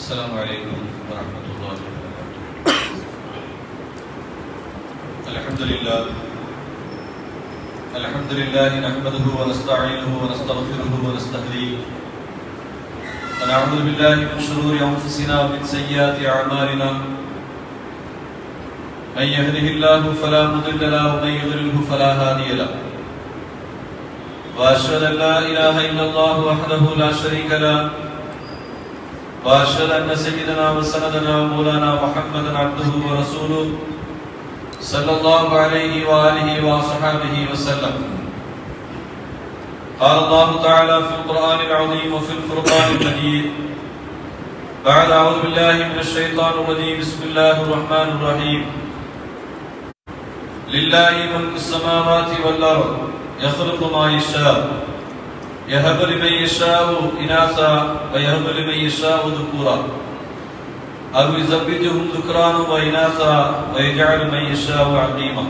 السلام عليكم ورحمة الله وبركاته. الحمد لله نحمده ونستعينه ونستغفره ونستهديه ونعوذ بالله من شرور أنفسنا ومن سيئات أعمالنا. من يهده الله فلا مضل له ومن يضلله فلا هادي له. وأشهد أن لا إله إلا الله وحده لا شريك له وأشهد أن سيدنا وسندنا ومولانا محمدا عبده ورسوله صلى الله عليه وآله وصحبه وسلم. قال الله تعالى في القرآن العظيم وفي الفرقان المجيد بعد أعوذ بالله من الشيطان الرجيم بسم الله الرحمن الرحيم. لله ملك السماوات والأرض يخلق ما يشاء يهب لمن يشاء إناثا ويهب لمن يشاء ذكورا أو يزوجهم ذكرانا وإناثا ويجعل من يشاء عقيما.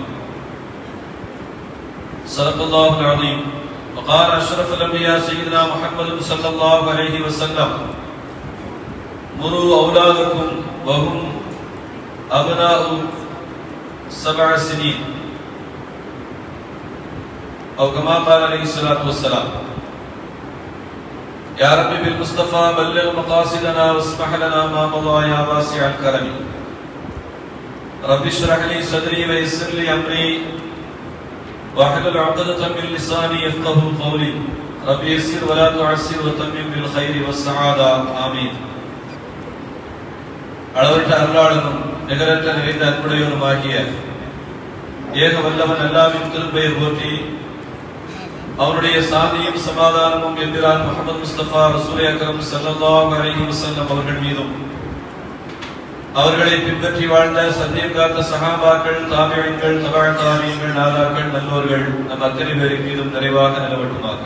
صدق الله العظيم. وقال أشرف الأنبياء سيدنا محمد صلى الله عليه وسلم مروا أولادكم وهم أبناء 7 سنين أو كما قال عليه الصلاة والسلام. يا رب بالمصطفى بلغ مقاصدنا واسمح لنا ما مضى يا واسع الكرم. رب اشرح لي صدري ويسر لي أمري واحلل عقدة من لساني يفقهوا قولي. رب يسر ولا تعسر وتمم بالخير والسعادة آمين. அளவற்ற அருளாளனும் நிகரற்ற நிறைந்த அன்புடையவனுமாகிய ஏக வல்லவன் அல்லாஹ்வின் திருப்பெயர் போற்றி அவருடைய சாந்தியும் சமாதானமும் எம்பிரான் முஹம்மது முஸ்தபா ரசூல் அக்ரம் ஸல்லல்லாஹு அலைஹி வஸல்லம் அவர்கள் மீதும் அவர்களை பின்பற்றி வாழ்ந்த சத்தியம் காத்த சஹாபாக்கள் தாபிஈன்கள் தபஅ தாபிஈன்கள் நாதாக்கள் நல்லோர்கள் நம் அத்தனை பேரின் மீதும் நிறைவாக நிலவட்டுமாக.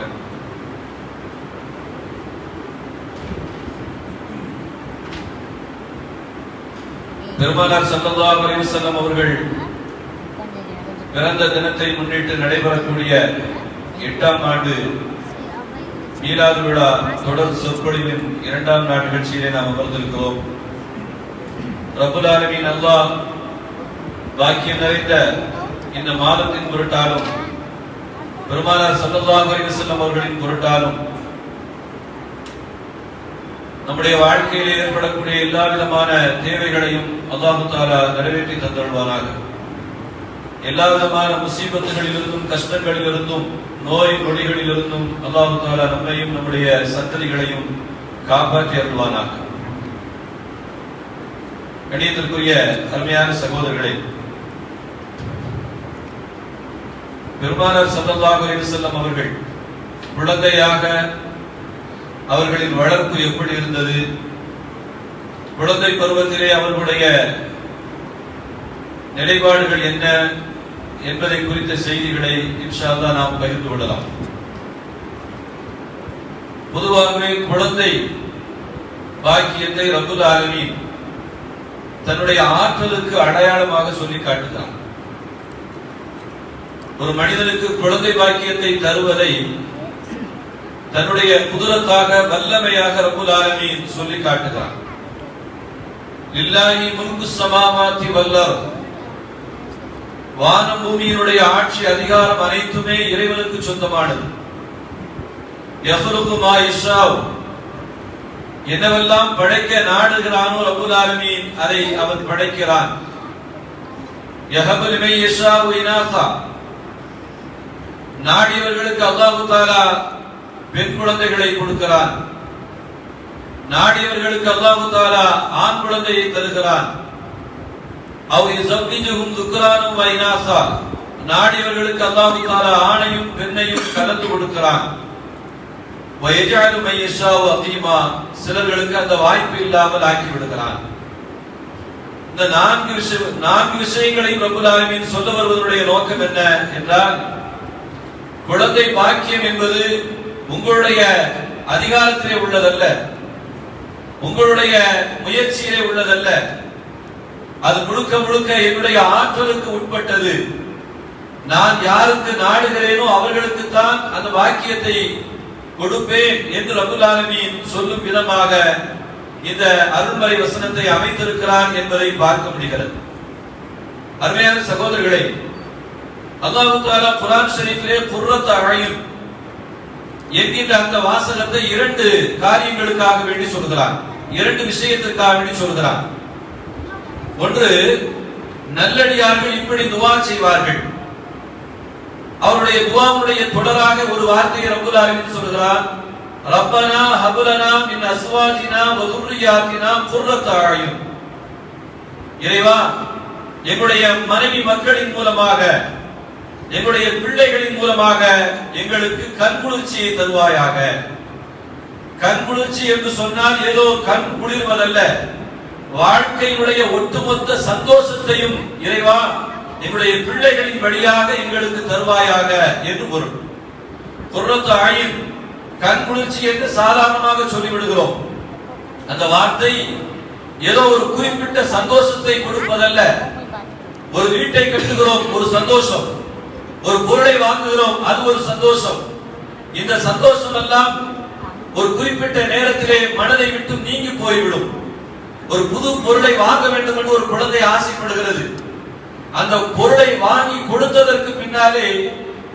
பெருமானார் ஸல்லல்லாஹு அலைஹி வஸல்லம் அவர்கள் பிறந்த தினத்தை முன்னிட்டு நடைபெறக்கூடிய 8ஆம் ஆண்டு மீலாது விழா தொடர் சொற்பொழிவின் 2ஆம் நாள் நிகழ்ச்சியிலே நாம் அமர்ந்திருக்கிறோம். ரப்புல் ஆலமீன் அல்லாஹ் பாக்கியம் நிறைந்த இந்த மாதத்தின் பொருட்டாலும் பெருமானார் ஸல்லல்லாஹு அலைஹி வஸல்லம் அவர்களின் பொருட்டாலும் நம்முடைய வாழ்க்கையில் ஏற்படக்கூடிய எல்லா விதமான தேவைகளையும் அல்லாஹ் தஆலா நிறைவேற்றி தந்தருள்வானாக. எல்லா விதமான முசீபத்துகளிலிருந்தும் கஷ்டங்களிலிருந்தும் நோய் நொடிகளிலிருந்தும் அல்லாஹ் தஆலா நம்மையும் நம்முடைய சந்ததிகளையும் காப்பாற்றி அருள்வானாக. கண்ணியத்திற்குரிய அருமையான சகோதரர்களே, பெருமானார் ஸல்லல்லாஹு அலைஹி வஸல்லம் அவர்கள் குழந்தையாக அவர்களின் வளர்ப்பு எப்படி இருந்தது, குழந்தை பருவத்திலே அவர்களுடைய நிலைப்பாடுகள் என்ன என்பதை குறித்த செய்திகளை இன்ஷா அல்லாஹ் நாம் பகிர்ந்து கொள்ளலாம். பொதுவாகவே குழந்தை பாக்கியத்தை ரப்புல் ஆலமீன் தன்னுடைய ஆற்றலுக்கு அடையாளமாக சொல்லி காட்டுகிறார். ஒரு மனிதனுக்கு குழந்தை பாக்கியத்தை தருவதை தன்னுடைய குதிரத்தாக வல்லமையாக ரப்புல் ஆலமீன் சொல்லி காட்டுகிறார். லில்லாஹி முல்கு ஸமாவாதி வல் அர்த், வானம் பூமியினுடைய ஆட்சி அதிகாரம் அனைத்துமே இறைவனுக்கு சொந்தமானது. யஹ்லுகு மா யஷாவ், என்னவெல்லாம் படைக்க நாடுகிறானோ ரப்புல் ஆலமீன் அதை அவன் படைக்கிறான். யஹபு லிமன் யஷாவ் இனாஸா, நாடியவர்களுக்கு அல்லாஹ் தஆலா பெண் குழந்தைகளை கொடுக்கிறான். நாடியவர்களுக்கு அல்லாஹ் தஆலா ஆண் குழந்தையை தருகிறான். அவ் யஸவ்விஜுஹும் ذுக்ரானும் வ இனாஸா, நாடியவர்களுக்கு அல்லாஹ் தஆலா ஆணையும் பெண்ணையும் கலந்து கொடுக்கிறான். வ யஜஅலு மன் யஷாஉ அகீமா, சிலர்களுக்கு அந்த வாய்ப்பு இல்லாமல் ஆக்கி விடுகிறான். இந்த நான்கு விஷயங்களையும் ரப்புல் ஆலமீன் சொல்ல வருவதனுடைய நோக்கம் என்ன என்றால், குழந்தை பாக்கியம் என்பது உங்களுடைய அதிகாரத்திலே உள்ளதல்ல, உங்களுடைய முயற்சியிலே உள்ளதல்ல. அது முழுக்க முழுக்க என்னுடைய ஆற்றலுக்கு உட்பட்டது. நான் யாருக்கு நாடுகிறேனோ அவர்களுக்கு தான் அந்த பாக்கியத்தை கொடுப்பேன் என்று ரப்புல் ஆலமீன் சொல்லும் விதமாக இந்த அருள்மறை வசனத்தை அமைத்திருக்கிறான் என்பதை பார்க்க முடிகிறது. அருமையான சகோதரர்களே, அல்லாஹ் தஆலா குர்ஆன் ஷரீஃபிலே குர்ரத் அய்யுன் என்கின்ற அந்த வாசகத்தை இரண்டு காரியங்களுக்காக வேண்டி சொல்கிறார், இரண்டு விஷயத்திற்காக வேண்டி சொல்கிறார். ஒன்று, நல்லடியார்கள் இப்படி துஆ செய்வார்கள். அவருடைய துஆவுடைய தொடராக ஒரு வார்த்தையை ரப்பல் ஆலமீன் சொல்கிறார், ரப்பனா ஹப் லனா மின் அஸ்வாஜினா வ ذُرِّيَّاتِنَا குர்ரத் அய்யுன். இறைவா, எங்களுடைய மனைவி மக்களின் மூலமாக, எங்களுடைய பிள்ளைகளின் மூலமாக எங்களுக்கு கண்குளிர்ச்சியை தருவாயாக. கண்குளிர்ச்சி என்று சொன்னால் ஏதோ கண் குளிர்வதல்ல, வாழ்க்கையினுடைய ஒட்டுமொத்த சந்தோஷத்தையும் இறைவா எங்களுடைய பிள்ளைகளின் வழியாக எங்களுக்கு தருவாயாக என்று பொருள். குர்ரத் அய்யுன், கண்குளிர்ச்சி என்று சாதாரணமாக சொல்லிவிடுகிறோம். அந்த வார்த்தை ஏதோ ஒரு குறிப்பிட்ட சந்தோஷத்தை கொடுப்பதல்ல. ஒரு வீட்டை கட்டுகிறோம், ஒரு சந்தோஷம். ஒரு பொருளை வாங்குகிறோம், அது ஒரு சந்தோஷம். இந்த சந்தோஷம் எல்லாம் ஒரு குறிப்பிட்ட நேரத்திலே மனதை விட்டு நீங்கி போய்விடும். ஒரு புது பொருளை வாங்க வேண்டும் என்று ஒரு குழந்தை ஆசைப்படுகிறது. அந்த பொருளை வாங்கி கொடுத்ததற்கு பின்னாலே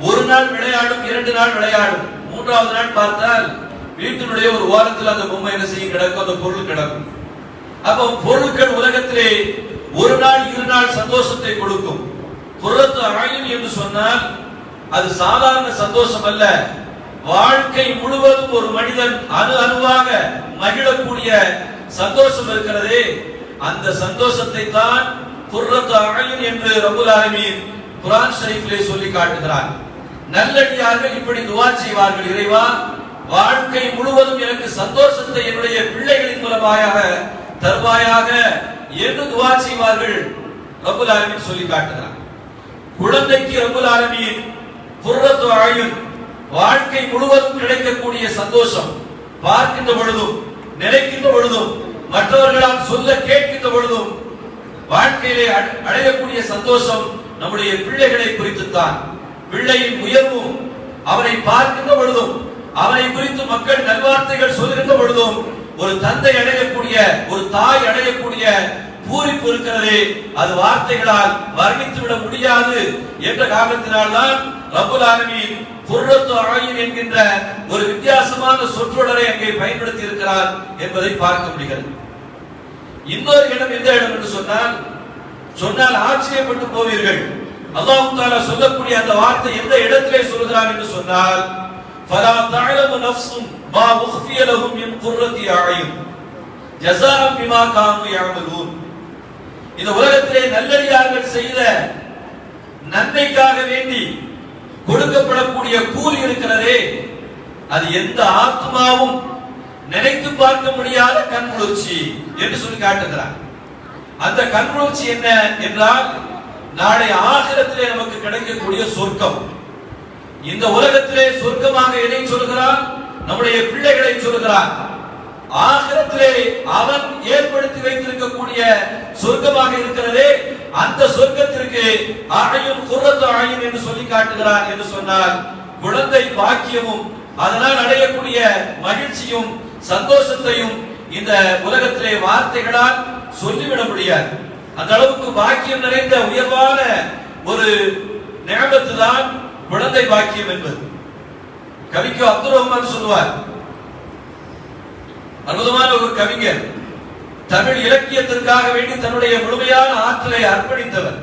ஒரு நாள் விளையாடும், 2 நாள் விளையாடும், 3வது நாள் பார்த்தால் வீட்டினுடைய ஒரு ஓரத்தில் அந்த பொம்மை என்ன செய்யும், கிடக்கும், அந்த பொருள் கிடக்கும். அப்போ பொருட்கள் உலகத்திலே ஒரு நாள் 2 நாள் சந்தோஷத்தை கொடுக்கும். குர்ரத் அய்யுன் என்று சொன்னால் அது சாதாரண சந்தோஷம் அல்ல. வாழ்க்கை முழுவதும் ஒரு மனிதன் அணு அணுவாக மகிழக்கூடிய சந்தோஷம் இருக்கிறதே, அந்த சந்தோஷத்தை தான் குர்ரத் அய்யுன் என்று ரப்பல் ஆலமீன் குர்ஆன் ஷரீஃபிலே சொல்லி காட்டுகிறார். நல்லடியார்கள் இப்படி துஆ செய்வார்கள், இறைவா வாழ்க்கை முழுவதும் எனக்கு சந்தோஷத்தை என்னுடைய பிள்ளைகளின் மூலமாக தருவாயாக என்று துஆ செய்வார்கள். ரப்பல் ஆலமீன் சொல்லி காட்டுகிறார். குழந்தைக்கு ரப்பல் ஆலமீன் குர்ரத் அய்யுன், வாழ்க்கை முழுவதும் கிடைக்கக்கூடிய சந்தோஷம், பார்க்கின்ற பொழுதும் நினைக்கின்ற பொழுதும் மற்றவர்களால் சொல்ல கேட்கின்ற பொழுதும் வாழ்க்கையிலே அடையக்கூடிய சந்தோஷம் நம்முடைய பிள்ளைகளை குறித்துத்தான். பிள்ளையின் உயர்வும் அவனை பார்க்கின்ற பொழுதும் அவனை குறித்து மக்கள் நல்வார்த்தைகள் சொல்கின்ற பொழுதும் ஒரு தந்தை அடையக்கூடிய, ஒரு தாய் அடையக்கூடிய பூரிப்பு இருக்கிறதே, அது வார்த்தைகளால் வர்ணித்து விட முடியாது என்ற காரணத்தினால்தான் ரப்பல் ஆலமீன் குர்ரத் அய்யுன் என்கின்ற ஒரு வித்தியாசமான சொற்றொடரை அங்கே பயன்படுத்தி இருக்கிறார் என்பதை பார்க்க முடிகிறது. இன்னொரு இடம் எந்த இடம் என்று சொன்னால் ஆச்சரியப்பட்டு போவீர்கள். அல்லாஹ் தஆலா சொல்லக்கூடிய அந்த வார்த்தை எந்த இடத்திலே சொல்கிறார் என்று சொன்னால், ஃபலா தஅலமு நஃப்ஸுன் மா உஃபிய லஹும் மின் குர்ரத்தி அய்யுன் ஜஸாஅன் பிமா கானூ யஅமலூன். இந்த உலகத்திலே நல்லடியார்கள் செய்த நன்மைக்காக வேண்டி கொடுக்கப்படக்கூடிய கூலி இருக்கிறதே, அது எந்த ஆத்மாவும் நினைத்து பார்க்க முடியாத கண்குளிர்ச்சி என்று சொல்லி காட்டுகிறார். அந்த கண்குளிர்ச்சி என்ன என்றால், நாளை ஆகிரத்திலே நமக்கு கிடைக்கக்கூடிய சொர்க்கம். இந்த உலகத்திலே சொர்க்கமாக எதை சொல்கிறார், நம்முடைய பிள்ளைகளை சொல்கிறார். ஆகிரத்திலே அவன் ஏற்படுத்தி வைத்திருக்கக்கூடிய சொர்க்கமாக இருக்கிறதே, அந்த சொர்க்கத்திற்கு அய்யுன் குர்ரத் அய்யுன் என்று சொல்லி காட்டுகிறார் என்று சொன்னால், குழந்தை பாக்கியமும் அதனால் அடையக்கூடிய மகிழ்ச்சியும் சந்தோஷத்தையும் இந்த உலகத்திலே வார்த்தைகளால் சொல்லிவிட முடியாது. அந்த அளவுக்கு பாக்கியம் நிறைந்த உயர்வான ஒரு நியமத்து தான் குழந்தை பாக்கியம் என்பது. கவிக்கு அப்துல் ரஹ்மான் சொல்வார், அற்புதமான ஒரு கவிஞர், தமிழ் இலக்கியத்திற்காக வேண்டி தன்னுடைய முழுமையான ஆற்றலை அர்ப்பணித்தவர்.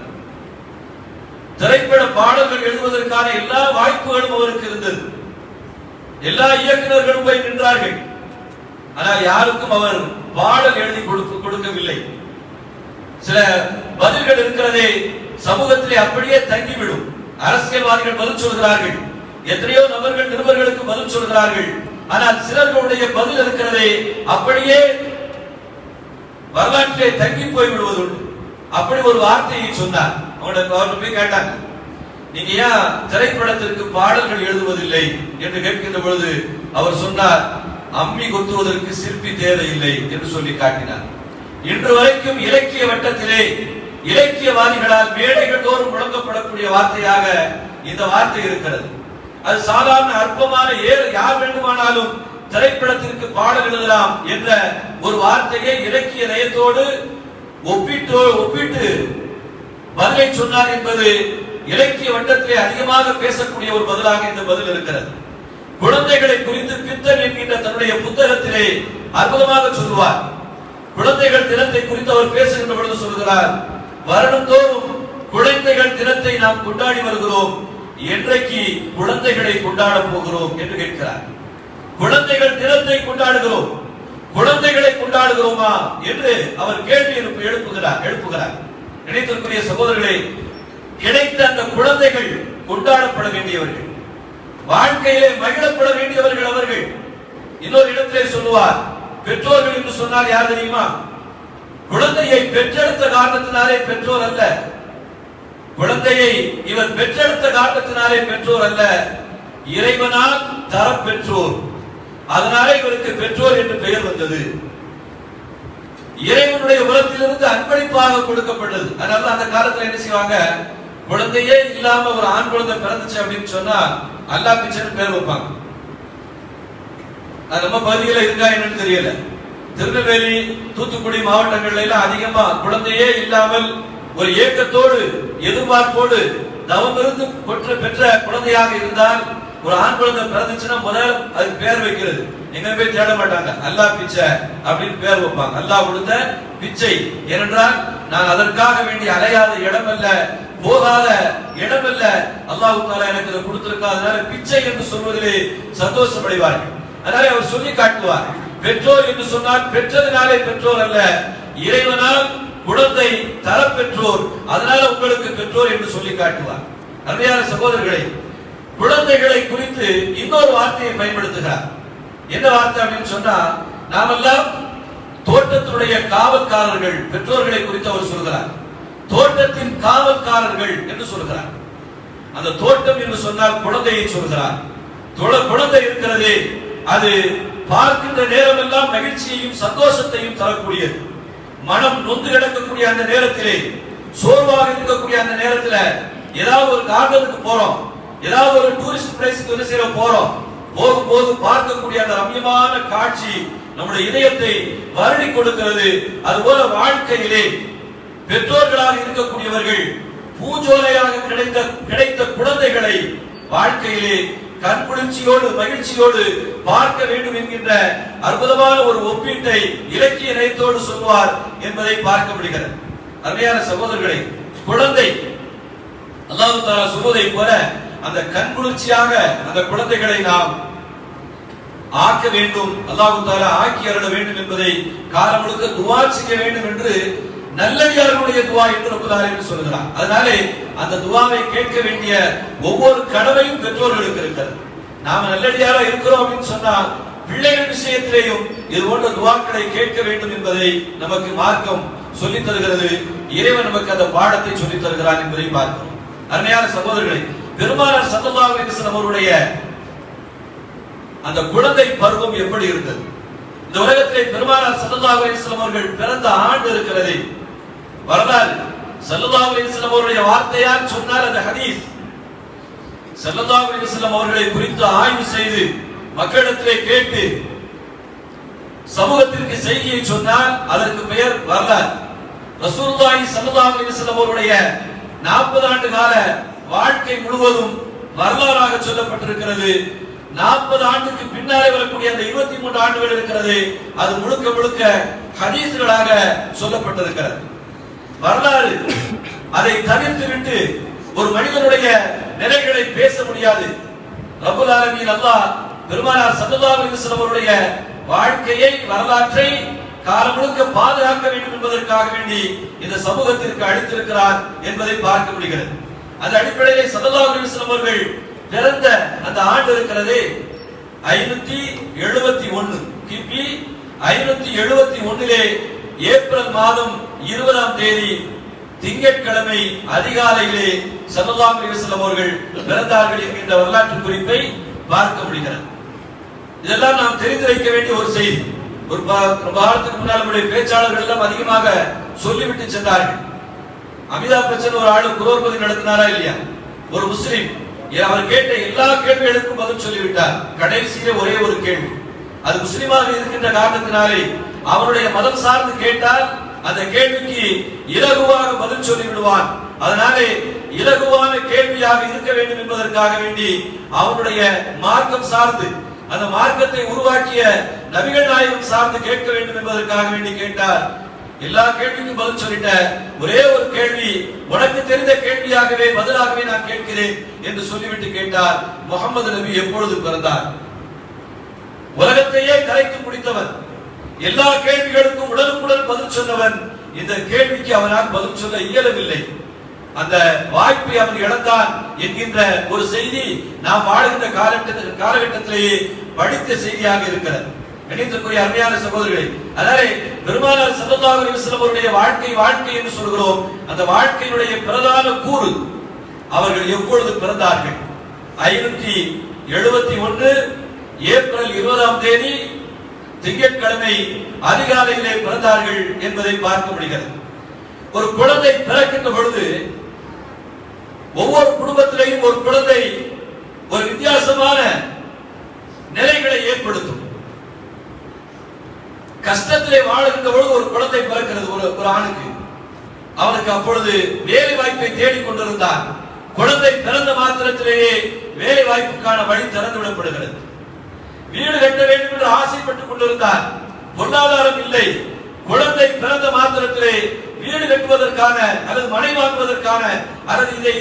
திரைப்பட பாடல்கள் எழுதுவதற்கான எல்லா வாய்ப்புகளும் அவருக்கு இருந்தது. எல்லா இயக்குநர்களும் போய் நின்றார்கள். ஆனால் யாருக்கும் அவர் பாடல் எழுதி கொடுக்கவில்லை. சில பதில்கள் இருக்கிறதே சமூகத்திலே அப்படியே தங்கிவிடும். அரசியல்வாதிகள் பதில் சொல்கிறார்கள், எத்தனையோ நபர்கள் நிருபர்களுக்கு பதில் சொல்கிறார்கள். ஆனால் சிலர்களுடைய பதில் இருக்கிறதே அப்படியே வரலாற்றிலே தங்கி போய் விடுவதுண்டு. அப்படி ஒரு வார்த்தையை சொன்னார். அவர்கிட்ட போய் கேட்டாங்க, நீங்க ஏன் திரைப்படத்திற்கு பாடல்கள் எழுதுவதில்லை என்று கேட்கின்ற பொழுது அவர் சொன்னார், அம்மி கொத்துவதற்கு சிற்பி தேவையில்லை என்று சொல்லி காட்டினார். இன்று வரைக்கும் இலக்கிய வட்டத்திலே இலக்கியவாதிகளால் மேடைகள் தோறும் முழங்கப்படக்கூடிய வார்த்தையாக இந்த வார்த்தை இருக்கிறது. அது சாதாரண அற்பமான யார் வேண்டுமானாலும் திரைப்படத்திற்கு பாடல் எழுதலாம் என்ற ஒரு வார்த்தையை இலக்கிய நயத்தோடு ஒப்பிட்டு பதிலை சொன்னார் என்பது இலக்கிய வட்டத்திலே அதிகமாக பேசக்கூடிய ஒரு பதிலாக இந்த பதில் இருக்கிறது. குழந்தைகளை குறித்து பித்தன் என்கின்ற தன்னுடைய புத்தகத்திலே அற்புதமாக சொல்லுவார். குழந்தைகள் தினத்தை குறித்து அவர் பேசுகின்ற பொழுது சொல்கிறார், வருடந்தோறும் குழந்தைகள் தினத்தை நாம் கொண்டாடி வருகிறோம், என்றைக்கு குழந்தைகளை கொண்டாட போகிறோம் என்று கேட்கிறார். குழந்தைகள் தினத்தை கொண்டாடுகிறோம், குழந்தைகளை கொண்டாடுகிறோமா என்று அவர் கேள்வி எழுப்புகிறார். நினைத்திருக்கிற சகோதரர்களே, கிடைத்த அந்த குழந்தைகள் கொண்டாடப்பட வேண்டியவர்கள், வாழ்க்கையிலே மகிழப்பட வேண்டியவர்கள் அவர்கள். இன்னொரு இடத்திலே சொல்லுவார், பெற்றோர்கள் என்று சொன்னால் யார் தெரியுமா? குழந்தையை பெற்றெடுத்த காரணத்தினாலே பெற்றோர் அல்ல, குழந்தையை இவர் பெற்றெடுத்த காரணத்தினாலே பெற்றோர் அல்ல, இறைவனால் தர பெற்றோர், அதனாலே இவருக்கு பெற்றோர் என்று பெயர் வந்தது. இறைவனுடைய உலகத்திலிருந்து அன்பளிப்பாக கொடுக்கப்பட்டது. அதனால அந்த காலத்துல என்ன செய்வாங்க, குழந்தையே இல்லாம ஒரு ஆண் குழந்தை பிறந்துச்சு அப்படின்னு சொன்னா அல்லாஹ் பிச்சைன்னு பேர் வைப்பாங்க. அது நம்ம பகுதியில் இருக்கா என்னன்னு தெரியல. திருநெல்வேலி, தூத்துக்குடி மாவட்டங்கள்ல எல்லாம் அதிகமா குழந்தையே இல்லாமல் ஒரு ஏக்கத்தோடு எதிர்பார்ப்போடு தவமிருந்து பெற்ற குழந்தையாக இருந்தால் ஒரு ஆண் குழந்தை பிறந்துச்சுன்னா முதல் அதுக்கு பேர் வைக்கிறது எங்க போய் தேட மாட்டாங்க, அல்லாஹ் பிச்சை அப்படின்னு பேர் வைப்பாங்க. அல்லாஹ் கொடுத்த பிச்சை. ஏனென்றால் நான் அதற்காக வேண்டிய அலையாத இடம் அல்ல, போகாத இடம் அல்ல, அல்லாஹ் தஆலா எனக்கு இதை கொடுத்திருக்கா, அதனால பிச்சை என்று சொல்வதிலே சந்தோஷப்படுவார்கள். அதனால அவர் சொல்லி காட்டுவார், பெற்றோர் என்று சொன்னால் பெற்றதினாலே பெற்றோர் அல்ல, இறைவனால் குழந்தை தர பெற்றோர், அதனால உங்களுக்கு பெற்றோர் என்று சொல்லி காட்டுவார். அருமையான சகோதரர்களே, குழந்தைகளை குறித்து இன்னொரு வார்த்தையை பயன்படுத்துகிறார். என்ன வார்த்தை அப்படின்னு சொன்னா, நாமெல்லாம் தோட்டத்தினுடைய காவல்காரர்கள், பெற்றோர்களை குறித்து அவர் சொல்கிறார். தோட்டத்தின் காவல்காரர்கள் என்று சொல்கிறார். அந்த தோட்டம் என்று சொன்னால் குழந்தையை சொல்கிறார். குழந்தை இருக்கிறதே, அது பார்க்கின்ற நேரம் எல்லாம் மகிழ்ச்சியையும் சந்தோஷத்தையும் தரக்கூடியது. மனம் நொந்து கிடக்கக்கூடிய அந்த நேரத்திலே, சோர்வாக இருக்கக்கூடிய அந்த நேரத்தில் ஏதாவது ஒரு காரணத்துக்கு போறோம், ஏதாவது ஒரு டூரிஸ்ட் பிளேஸ்க்கு போறோம், போகும்போது பார்க்கக்கூடிய அந்த ரம்யமான காட்சி நம்முடைய இதயத்தை வருடி கொடுக்கிறது. அதுபோல வாழ்க்கையிலே பெற்றோர்களாக இருக்கக்கூடியவர்கள் பூஜோலையாக கிடைத்த குழந்தைகளை வாழ்க்கையிலே கண்குளிர்ச்சியோடு மகிழ்ச்சியோடு பார்க்க வேண்டும் என்கின்ற அற்புதமான ஒரு ஒப்பீட்டை இலக்கிய நயத்தோடு சொல்வார் என்பதை பார்க்க முடிகிறது. அருமையான சகோதரர்களே, குழந்தை அல்லாஹ் தஆலா சொல்வதை போல அந்த கண்குளிர்ச்சியாக அந்த குழந்தைகளை நாம் ஆக்க வேண்டும், அல்லாஹ் தஆலா ஆக்கி அருள வேண்டும் என்பதை காலம் முழுக்க துஆ செய்ய வேண்டும் என்று நல்லடியார்களுடைய துஆ என்று ரப்பல் ஆலமீன் சொல்கிறார். அதனாலே அந்த துஆவை கேட்க வேண்டிய ஒவ்வொரு கடமையும் பெற்றோர்களுக்கு இருக்கிறது. நாம நல்லடியாரா இருக்கிறோம் அப்படின்னு சொன்னா பிள்ளைகள் விஷயத்திலேயும் இது போன்ற துஆக்களை கேட்க வேண்டும் என்பதை நமக்கு மார்க்கம் சொல்லித் தருகிறது. இறைவன் நமக்கு அந்த பாடத்தை சொல்லித் தருகிறான் என்பதை பார்க்கிறோம். அருமையான சகோதரர்களே, பெருமானார் ஸல்லல்லாஹு அலைஹி வஸல்லம் அவருடைய அந்த குழந்தை பருவம் எப்படி இருந்தது? இந்த உலகத்திலே பெருமானார் ஸல்லல்லாஹு அலைஹி வஸல்லம் அவர்கள் பிறந்த ஆண்டு இருக்கிறது வரலாறு. ஸல்லல்லாஹு அலைஹி வஸல்லம் அவருடைய வார்த்தையால் சொன்னால் அந்த ஹதீஸ். ஸல்லல்லாஹு அலைஹி வஸல்லம் அவர்களை குறித்து ஆய்வு செய்து மக்களிடத்திலே கேட்டு சமூகத்திற்கு செய்தியை சொன்னால் அதற்கு பெயர் வரலாறு. ரசூலுல்லாஹி ஸல்லல்லாஹு அலைஹி வஸல்லம் அவருடைய 40 ஆண்டு கால வாழ்க்கை முழுவதும் வரலாறாக சொல்லப்பட்டிருக்கிறது. 40 ஆண்டுக்கு பின்னாலே வரக்கூடிய அந்த 23 ஆண்டுகள் இருக்கிறது, அது முழுக்க முழுக்க ஹதீஸ்களாக சொல்லப்பட்டிருக்கிறது. வரலாறு அதை தவிர்த்து விட்டு ஒரு மனிதனுடைய நிலைகளை பேச முடியாது. ரப்பல் ஆலமீன் அல்லாஹ் பெருமானார் ஸல்லல்லாஹு அலைஹி வஸல்லம் அவருடைய வாழ்க்கையை, வரலாற்றை காலம் முழுக்க பாதுகாக்க வேண்டும் என்பதற்காக வேண்டி இந்த சமூகத்திற்கு அளித்திருக்கிறார் என்பதை பார்க்க முடிகிறது. அந்த அடிப்படையிலே ஸல்லல்லாஹு அலைஹி வஸல்லம் அவர்கள் பிறந்த அந்த ஆண்டு இருக்கிறது 571 கிபி 571 ஏப்ரல் மாதம் 20ஆம் தேதி திங்கட்கிழமை அதிகாலையிலே ஸல்லல்லாஹு அலைஹி வஸல்லம் அவர்கள் பிறந்தார்கள் என்கின்ற வரலாற்று குறிப்பை பார்க்க முடிகிறது. இதெல்லாம் நாம் தெரிந்து வைக்க வேண்டிய ஒரு செய்தி. ஒரு காலத்துக்கு முன்னால் நம்முடைய பேச்சாளர்கள் எல்லாம் அதிகமாக சொல்லிவிட்டு சென்றார்கள். அமிதாப் பச்சன் ஒரு ஆளு குரோர்பதி நடத்தினாரா இல்லையா? ஒரு முஸ்லிம் அவர் கேட்ட எல்லா கேள்விகளுக்கும் பதில் சொல்லிவிட்டார். கடைசியிலே ஒரே ஒரு கேள்வி, அது முஸ்லிமாக இருக்கின்ற காரணத்தினாலே அவனுடைய மதம் சார்ந்து கேட்டால் அந்த கேள்விக்கு இலகுவாக பதில் சொல்லி விடுவான். அதனாலே இலகுவான கேள்வியாக இருக்க வேண்டும் என்பதற்காக வேண்டி அவனுடைய மார்க்கம் சார்ந்து அந்த மார்க்கத்தை உருவாக்கிய நபிகள் நாயகம் சார்ந்து கேட்க வேண்டும் என்பதற்காக வேண்டி கேட்டார். எல்லா கேள்விக்கும் பதில் சொல்லிட்ட, ஒரே ஒரு கேள்வி உனக்கு தெரிந்த கேள்வியாகவே பதிலாகவே நான் கேட்கிறேன் என்று சொல்லிவிட்டு கேட்டார். முகமது நபி எப்பொழுது பிறந்தார்? உலகத்தையே கரைத்து முடித்தவன், எல்லா கேள்விகளுக்கும் உடனுக்குடன் பதில் சொன்னவன். இந்த கேள்விக்கு அவனால் பதில் சொல்ல இயலவில்லை. அந்த வாய்ப்பை அவன் இழந்தான் என்கின்ற ஒரு செய்தி நாம் வாழுகின்ற காலகட்டத்திலேயே படித்த செய்தியாக இருக்கிறது. கணிதத்துக்குரிய அருமையான சகோதரர்களே, அதனாலே பெருமானார் ஸல்லல்லாஹு அலைஹி வஸல்லம் அவருடைய வாழ்க்கை என்று சொல்கிறோம். அந்த வாழ்க்கையினுடைய பிரதான கூறு அவர்கள் எப்பொழுது பிறந்தார்கள்? 571 ஏப்ரல் 20ஆம் தேதி திங்கட்கிழமை அதிகாலையிலே பிறந்தார்கள் என்பதை பார்க்க முடிகிறது. ஒரு குழந்தை பிறக்கின்ற பொழுது ஒவ்வொரு குடும்பத்திலேயும் ஒரு குழந்தை ஒரு வித்தியாசமான நிலைகளை ஏற்படுத்தும். கஷ்டத்திலே வாழுகின்ற பொழுது ஒரு குழந்தை பிறக்கிறது ஒரு ஆணுக்கு. அவனுக்கு அப்பொழுது வேலை வாய்ப்பை தேடிக் கொண்டிருந்தான். குழந்தை பிறந்த மாத்திரத்திலேயே வேலை வாய்ப்புக்கான வழி திறந்து விடப்படுகிறது. வீடு கட்ட வேண்டும் என்று ஆசைப்பட்டுக் கொண்டிருந்தான். பொருளாதாரம் இல்லை. குழந்தை பிறந்த மாத்திரத்திலே வீடு கட்டுவதற்கான அல்லது மனை வாங்குவதற்கான அல்லது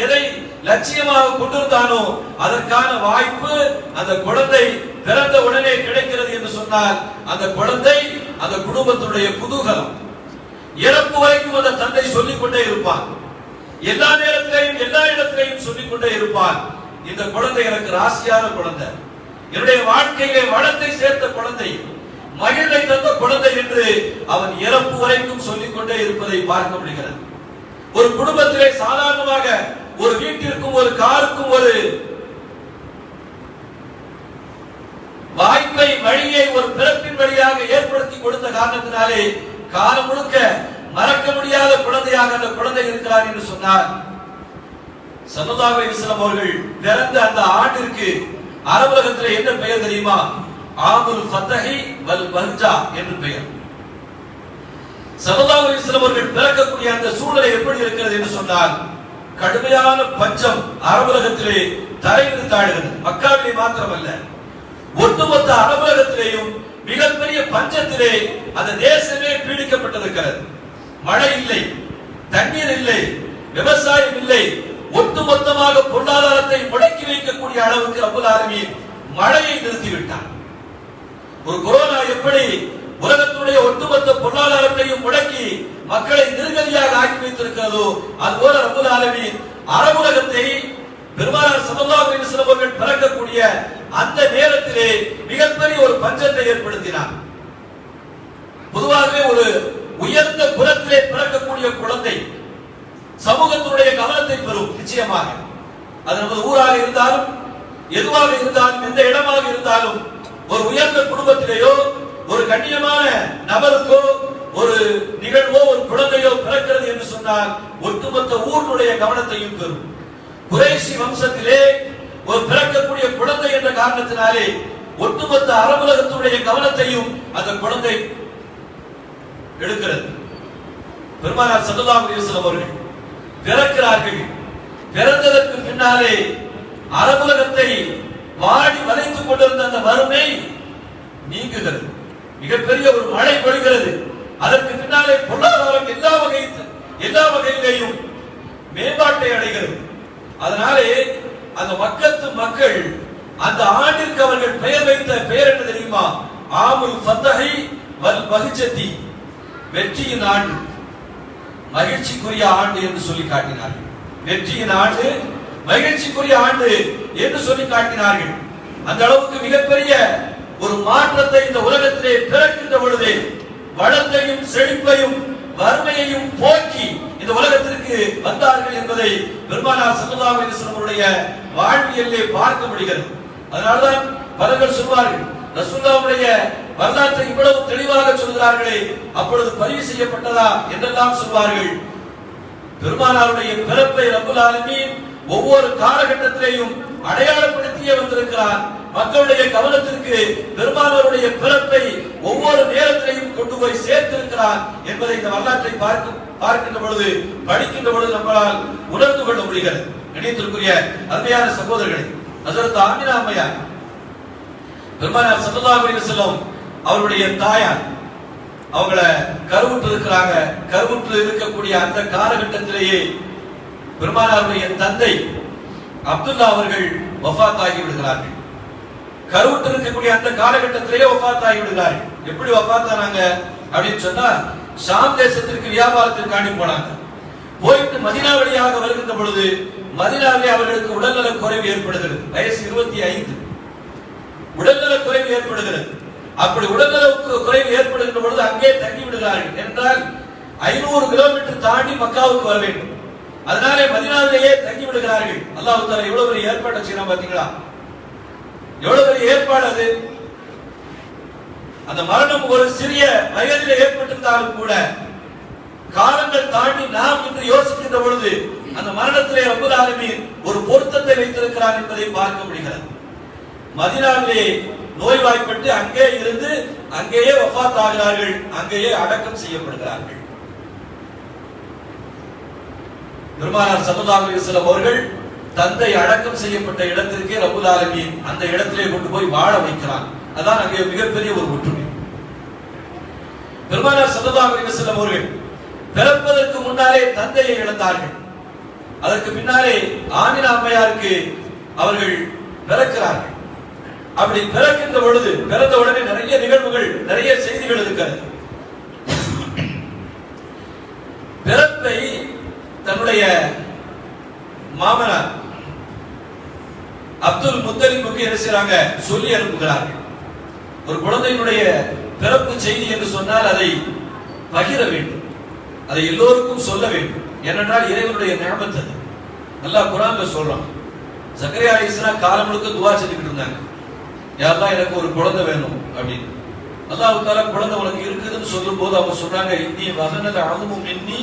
எதை லட்சியமாக கொண்டிருந்தானோ அதற்கான வாய்ப்பு அந்த குழந்தை பிறந்த உடனே கிடைக்கிறது என்று சொன்னால் அந்த குழந்தை அந்த குடும்பத்துடைய குதூகலம். இறப்பு வரைக்கும் அந்த தந்தை சொல்லிக் கொண்டே இருப்பான். எல்லா நேரத்திலையும் எல்லா இடத்திலையும் சொல்லிக் கொண்டே இருப்பான், இந்த குழந்தை எனக்கு ராசியான குழந்தை, என்னுடைய வாழ்க்கையிலே வளத்தை சேர்த்த குழந்தை, மகிழ்வை தந்த குழந்தை என்று அவன் இறப்பு வரைக்கும் சொல்லிக் கொண்டே இருப்பதை பார்க்க முடிகிறது. ஒரு குடும்பத்திலே சாதாரணமாக ஒரு வீட்டிற்கும் ஒரு காருக்கும் ஒரு வாய்ப்பை வழியை ஒரு பிறப்பின் வழியாக ஏற்படுத்தி கொடுத்த காரணத்தினாலே காலம் முழுக்க மறக்க முடியாத குழந்தையாக அந்த குழந்தை இருக்கிறார் என்று சொன்னார். ஸல்லல்லாஹு அலைஹி வஸல்லம் அவர்கள் பிறந்த அந்த ஆண்டிற்கு அரபுலகத்தில் என்ன பெயர் தெரியுமா? ஆமுல் ஃபத்ஹி வல் பஹ்ஜா என்று பெயர். ஸல்லல்லாஹு அலைஹி வஸல்லம் அவர்கள் பிறக்கக்கூடிய அந்த சூழ்நிலை எப்படி இருக்கிறது என்று சொன்னால் கடுமையான பஞ்சம் அரபுலகத்திலே தலைவிரித்தாடுகிறது. மக்காவிலே மாத்திரமல்ல, ஒட்டுமொத்த அரபுலகத்திலேயும் மிகப்பெரிய பஞ்சத்திலே அந்த தேசமே பீடிக்கப்பட்டிருக்கிறது. மழை இல்லை, தண்ணீர் இல்லை, விவசாயம் இல்லை. ஒட்டுமொத்தமாக பொருளாதாரத்தை முடக்கி வைக்கக்கூடிய அளவுக்கு ரப்பல் ஆலமீன் மழையை நிறுத்திவிட்டார். ஒரு கொரோனா எப்படி உலகத்துடைய ஒட்டுமொத்த பொருளாதாரத்தையும் முடக்கி மக்களை நிர்கதியாக ஆக்கி வைத்திருக்கிறதோ அதுபோல ரப்பல் ஆலமீன் அரபுலகத்தை பெருமானார் ஸல்லல்லாஹு அலைஹி வஸல்லம் அவர்கள் பிறக்கக்கூடிய அந்த நேரத்திலே மிகப்பெரிய ஒரு பஞ்சத்தை ஏற்படுத்தினார். பொதுவாகவே ஒரு உயர்ந்த குலத்திலே பிறக்கக்கூடிய குழந்தை சமூகத்தினுடைய கவனத்தை பெறும். நிச்சயமாக அது நமது ஊராக இருந்தாலும் எதுவாக இருந்தாலும் எந்த இடமாக இருந்தாலும் ஒரு உயர்ந்த குடும்பத்திலேயோ ஒரு கண்ணியமான நபருக்கோ ஒரு நிகழ்வோ ஒரு குழந்தையோ பிறக்கிறது என்று சொன்னால் ஒட்டுமொத்த ஊருடைய கவனத்தையும் பெறும். குறைஷி வம்சத்திலே ஒரு பிறக்கக்கூடிய குழந்தை என்ற காரணத்தினாலே ஒட்டுமொத்த அரபுலகத்துடைய கவனத்தையும் அந்த குழந்தை எடுக்கிறது. பெருமானார் ஸல்லல்லாஹு அலைஹி வஸல்லம் அவர்கள் பிறக்கிறார்கள். பிறந்ததற்கு பின்னாலே அரபுலகத்தை வாடி வளைத்துக் கொண்டிருந்த அந்த வறுமை நீங்குகிறது. மிகப்பெரிய ஒரு மழை பொழிகிறது. அதற்கு பின்னாலே பொருளாதாரம் எல்லா வகையிலேயும் மேம்பாட்டை அடைகிறது. அதனாலே அந்த மக்கள் அந்த ஆண்டிற்கு அவர்கள் பெயர் வைத்த பெயர் என்ன தெரியுமா? ஆமுல் ஃபத்ஹி வல் பஹ்ஜதி, வெற்றியின் ஆண்டு, மகிழ்ச்சிக்குரிய ஆண்டு என்று சொல்லி காட்டினார்கள். வெற்றியின் ஆண்டு, மகிழ்ச்சிக்குரிய ஆண்டு என்று சொல்லி காட்டினார்கள். அந்த அளவுக்கு மிகப்பெரிய ஒரு மாற்றத்தை இந்த உலகத்திலே பிறக்கின்ற பொழுது வளத்தையும் செழிப்பையும் வறுமையையும் போக்கி இந்த உலகத்திற்கு வந்தார்கள் என்பதை பெருமானார் ஸல்லல்லாஹு அலைஹி வஸல்லம் அவருடைய வாழ்வியலிலே பார்க்க முடிகிறது. அதனால்தான் பலர்கள் சொல்வார்கள், ரசூலுல்லாஹ்வுடைய வரலாற்றை இவ்வளவு தெளிவாக சொல்கிறார்களே அப்பொழுது பதிவு செய்யப்பட்டதா என்றெல்லாம் சொல்வார்கள். பெருமானாருடைய பிறப்பை ரப்பல் ஆலமீன் ஒவ்வொரு காலகட்டத்திலேயும் அடையாளப்படுத்தியே வந்திருக்கிறார். மக்களுடைய கவனத்திற்கு பெருமானாருடைய பிறப்பை ஒவ்வொரு நேரத்திலையும் கொண்டு போய் சேர்த்திருக்கிறார் என்பதை இந்த வரலாற்றை பார்க்கின்ற பொழுது, படிக்கின்ற பொழுது நம்மளால் உணர்ந்து கொள்ள முடிகிறது. இணையத்திற்குரிய அருமையான சகோதரர்களே, ஹஜ்ரத் ஆமினா அம்மையார் பெருமானார் ஸல்லல்லாஹு அலைஹி வஸல்லம் அவருடைய தாயார், அவங்கள கருவுற்று இருக்கிறாங்க. கருவுற்று இருக்கக்கூடிய அந்த காலகட்டத்திலேயே பெருமானாருடைய தந்தை அப்துல்லா அவர்கள் வஃபாத் ஆகி விடுகிறார்கள். கருவுற்று இருக்கக்கூடிய அந்த காலகட்டத்திலேயே வஃபாத் ஆகி விடுகிறார்கள். எப்படி வஃபாத் ஆனாங்க அப்படின்னு சொன்னா, ஷாம் தேசத்திற்கு வியாபாரத்திற்காண்டி போனாங்க. போயிட்டு மதீனா வழியாக வருகின்ற பொழுது மதீனாவிலே அவர்களுக்கு உடல்நல குறைவு ஏற்படுகிறது. வயசு 25. உடல்நல குறைவு ஏற்படுகிறது. அப்படி உடல்நல குறைவு ஏற்படுகின்ற பொழுது அங்கே தங்கி விடுகிறார்கள். என்றால் 500 கிலோமீட்டர் தாண்டி மக்காவுக்கு வர வேண்டும். அதனாலே மதீனாவிலேயே தங்கி விடுகிறார்கள். அல்லாஹ் தஆலா எவ்வளவு பெரிய ஏற்பாடு செய்யறான் பாத்தீங்களா? எவ்வளவு பெரிய ஏற்பாடு அது. அந்த மரணம் ஒரு சிறிய வயதில் ஏற்பட்டிருந்தாலும் கூட காலங்கள் தாண்டி நாம் இன்று யோசிக்கின்ற பொழுது அந்த மரணத்திலே ரப்பல் ஆலமீன் ஒரு பொருத்தத்தை வைத்திருக்கிறார் என்பதை பார்க்க முடிகிறது. மதீனாவிலே நோய்வாய்ப்பட்டு அங்கே இருந்து அங்கேயே வஃபாத் ஆகிறார்கள், அங்கேயே அடக்கம் செய்யப்படுகிறார்கள். பெருமானார் ஸல்லல்லாஹு அலைஹி வஸல்லம் அவர்கள் தந்தை அடக்கம் செய்யப்பட்ட இடத்திற்கே ரப்பல் ஆலமீன் அந்த இடத்திலே கொண்டு போய் வாழ வைக்கிறார். அதான் அங்கே மிகப்பெரிய ஒரு ஒற்றுமை. பெருமானார் ஸல்லல்லாஹு அலைஹி வஸல்லம் அவர்கள் பிறப்பதற்கு முன்னாலே தந்தையை இழந்தார்கள். அதற்கு பின்னாலே ஆமினா அம்மையாருக்கு அவர்கள் பிறக்கிறார்கள். அப்படி பிறக்கின்ற பொழுது, பிறந்த உடனே நிறைய நிகழ்வுகள், நிறைய செய்திகள் இருக்கிறது. பிறப்பை தன்னுடைய மாமனார் அப்துல் முத்தலிபுக்கு என்ன செய்றாங்க, சொல்லி அனுப்புகிறார்கள். ஒரு குழந்தையினுடைய பிறப்பு செய்தி என்று சொன்னால் அதை பகிர வேண்டும், அதை எல்லோருக்கும் சொல்ல வேண்டும். ஏனென்றால் இறைவனுடைய நிஅமத் அது. அல்லாஹ் குர்ஆன்ல சொல்றான். ஜக்கரியா அலைஹிஸ்ஸலாம் காலம் முழுக்க துஆ செஞ்சுக்கிட்டு இருந்தாங்க, யா அல்லாஹ் எனக்கு ஒரு குழந்தை வேணும் அப்படின்னு. அல்லாஹ் தஆலா குழந்தை உனக்கு இருக்குதுன்னு சொல்லும்போது அவங்க சொல்றாங்க, இன்னி வஹனல் அஸமு மின்னி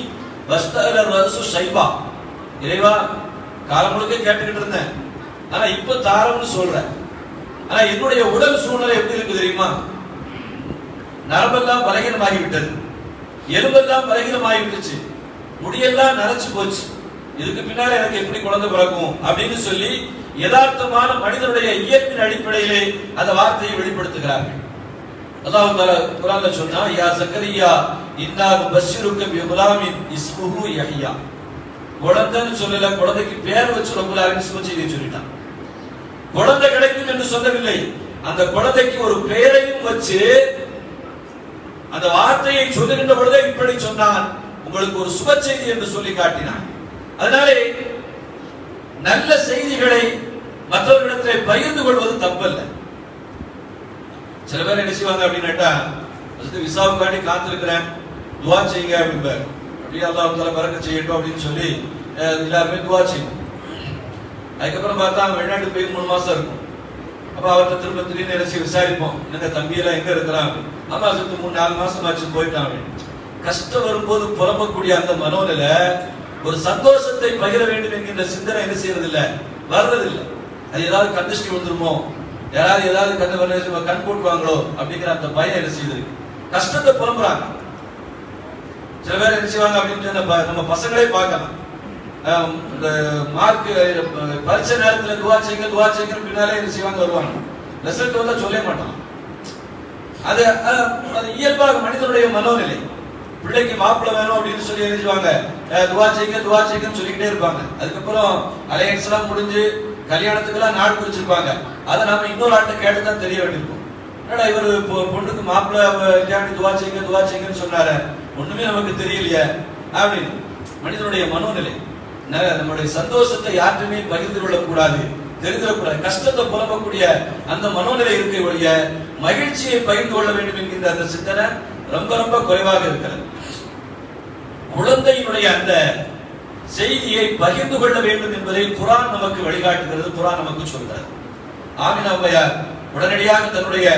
வஸ்தஅல ரஸு ஷைபா. இறைவா, காலம் முழுக்க கேட்டுக்கிட்டு இருந்தேன், ஆனா இப்ப தாரம்னு சொல்றேன். ஆனா என்னுடைய உடல் சூழ்நிலை எப்படி இருக்கு தெரியுமா? நரம்பெல்லாம் பலகீனமாகி விட்டது, எலும்பெல்லாம் பலகீனமாகி விட்டுச்சு, முடியெல்லாம் நரைச்சு போச்சு. இதுக்கு பின்னால எனக்கு எப்படி குழந்தை பிறக்கும் அப்படின்னு சொல்லி யதார்த்தமான மனிதனுடைய இயற்பின் அடிப்படையிலே அந்த வார்த்தையை வெளிப்படுத்துகிறார்கள். அல்லாஹ் தஆலா குர்ஆன்ல சொன்னா, யா ஜக்கரியா இன்னா நுபஷ்ஷிருக பிகுலாமின் இஸ்முஹு யஹ்யா. குழந்தைன்னு சொல்லல, குழந்தைக்கு பேர் வச்சு ரப்பல் ஆலமீன் சுபச்செய்தியை சொல்லிட்டான். குழந்தை கிடைக்கும் என்று சொல்லவில்லை, அந்த குழந்தைக்கு ஒரு பெயரையும் வச்சு அந்த வார்த்தையை சொல்லுகின்ற பொழுதே இப்படி சொன்னான், உங்களுக்கு ஒரு சுப செய்தி என்று சொல்லி காட்டினான். அதனாலே நல்ல செய்திகளை மற்றவர்களிடத்திலே பகிர்ந்து கொள்வது தப்பல்ல. சில பேர் என்ன செய்வாங்க அப்படின்னா, விசாவுக்காண்டி காத்திருக்கிறேன், துவா செய்யுங்க அப்படிம்பார். அப்படியே அல்லாஹ் தஆலா பரக்கத் செய்யட்டும் அப்படின்னு சொல்லி எல்லாருமே துவா செய்யும். அதுக்கப்புறம் பார்த்தா வெளிநாட்டு போய் 3 மாசம் இருக்கும். அப்ப அவர்கிட்ட திரும்ப திடீர்னு என்ன விசாரிப்போம், என்னங்க தம்பியெல்லாம் எங்க இருக்கிறான்? ஆமா, 3-4 மாசம் ஆச்சு போயிட்டான். கஷ்டம் வரும்போது புலம்பக்கூடிய அந்த மனோநிலை, ஒரு சந்தோஷத்தை பகிர வேண்டும் என்கின்ற சிந்தனை என்ன செய்யறது இல்ல, வர்றதில்லை. அது ஏதாவது கண்டிஷ்டி வந்துருமோ, யாராவது ஏதாவது கண் போட்டுவாங்களோ அப்படிங்கிற அந்த பயம் என்ன செய்யுது, கஷ்டத்தை புலம்புறாங்க. சில பேர் என்ன செய்வாங்க அப்படின்னு நம்ம பசங்களே பார்க்கலாம். இந்த மார்க் பரீட்சை நேரத்தில் துவா செய்யுங்க பின்னாலே என்ன செய்வாங்க, வருவாங்க. ரிசல்ட் வந்தா சொல்ல மாட்டான். அது இயல்பாக மனிதனுடைய மனோநிலை. பிள்ளைக்கு மாப்பிள்ளை வேணும் அப்படின்னு சொல்லி எழுதிவாங்க, துவா செய்யுங்கன்னு சொல்லிக்கிட்டே இருப்பாங்க. அதுக்கப்புறம் அலையன்ஸ் எல்லாம் முடிஞ்சு கல்யாணத்துக்கெல்லாம் நாள் குறிச்சிருப்பாங்க. அதை நாம இன்னொரு ஆட்டை கேட்டுதான் தெரிய வேண்டியிருக்கும். என்னடா இவர் பொண்ணுக்கு மாப்பிள்ளை துவா செய்யுங்கன்னு சொன்னாரு, ஒண்ணுமே நமக்கு தெரியலையே அப்படின்னு. மனிதனுடைய மனோநிலை. நம்முடைய சந்தோஷத்தை யாருமே பகிர்ந்து கொள்ளக்கூடாது, தெரிந்துவிடக்கூடாது. கஷ்டத்தை புலம்பக்கூடிய அந்த மனோநிலை இருக்க ஒழிய மகிழ்ச்சியை பகிர்ந்து கொள்ள வேண்டும் என்கின்ற அந்த சிந்தனை ரொம்ப ரொம்ப குறைவாக இருக்கிறது. குழந்தையினுடைய அந்த செய்தியை பகிர்ந்து கொள்ள வேண்டும் என்பதை குர்ஆன் நமக்கு வழிகாட்டுகிறது, குர்ஆன் நமக்கு சொல்கிறது. ஆமினா அம்மையார் உடனடியாக தன்னுடைய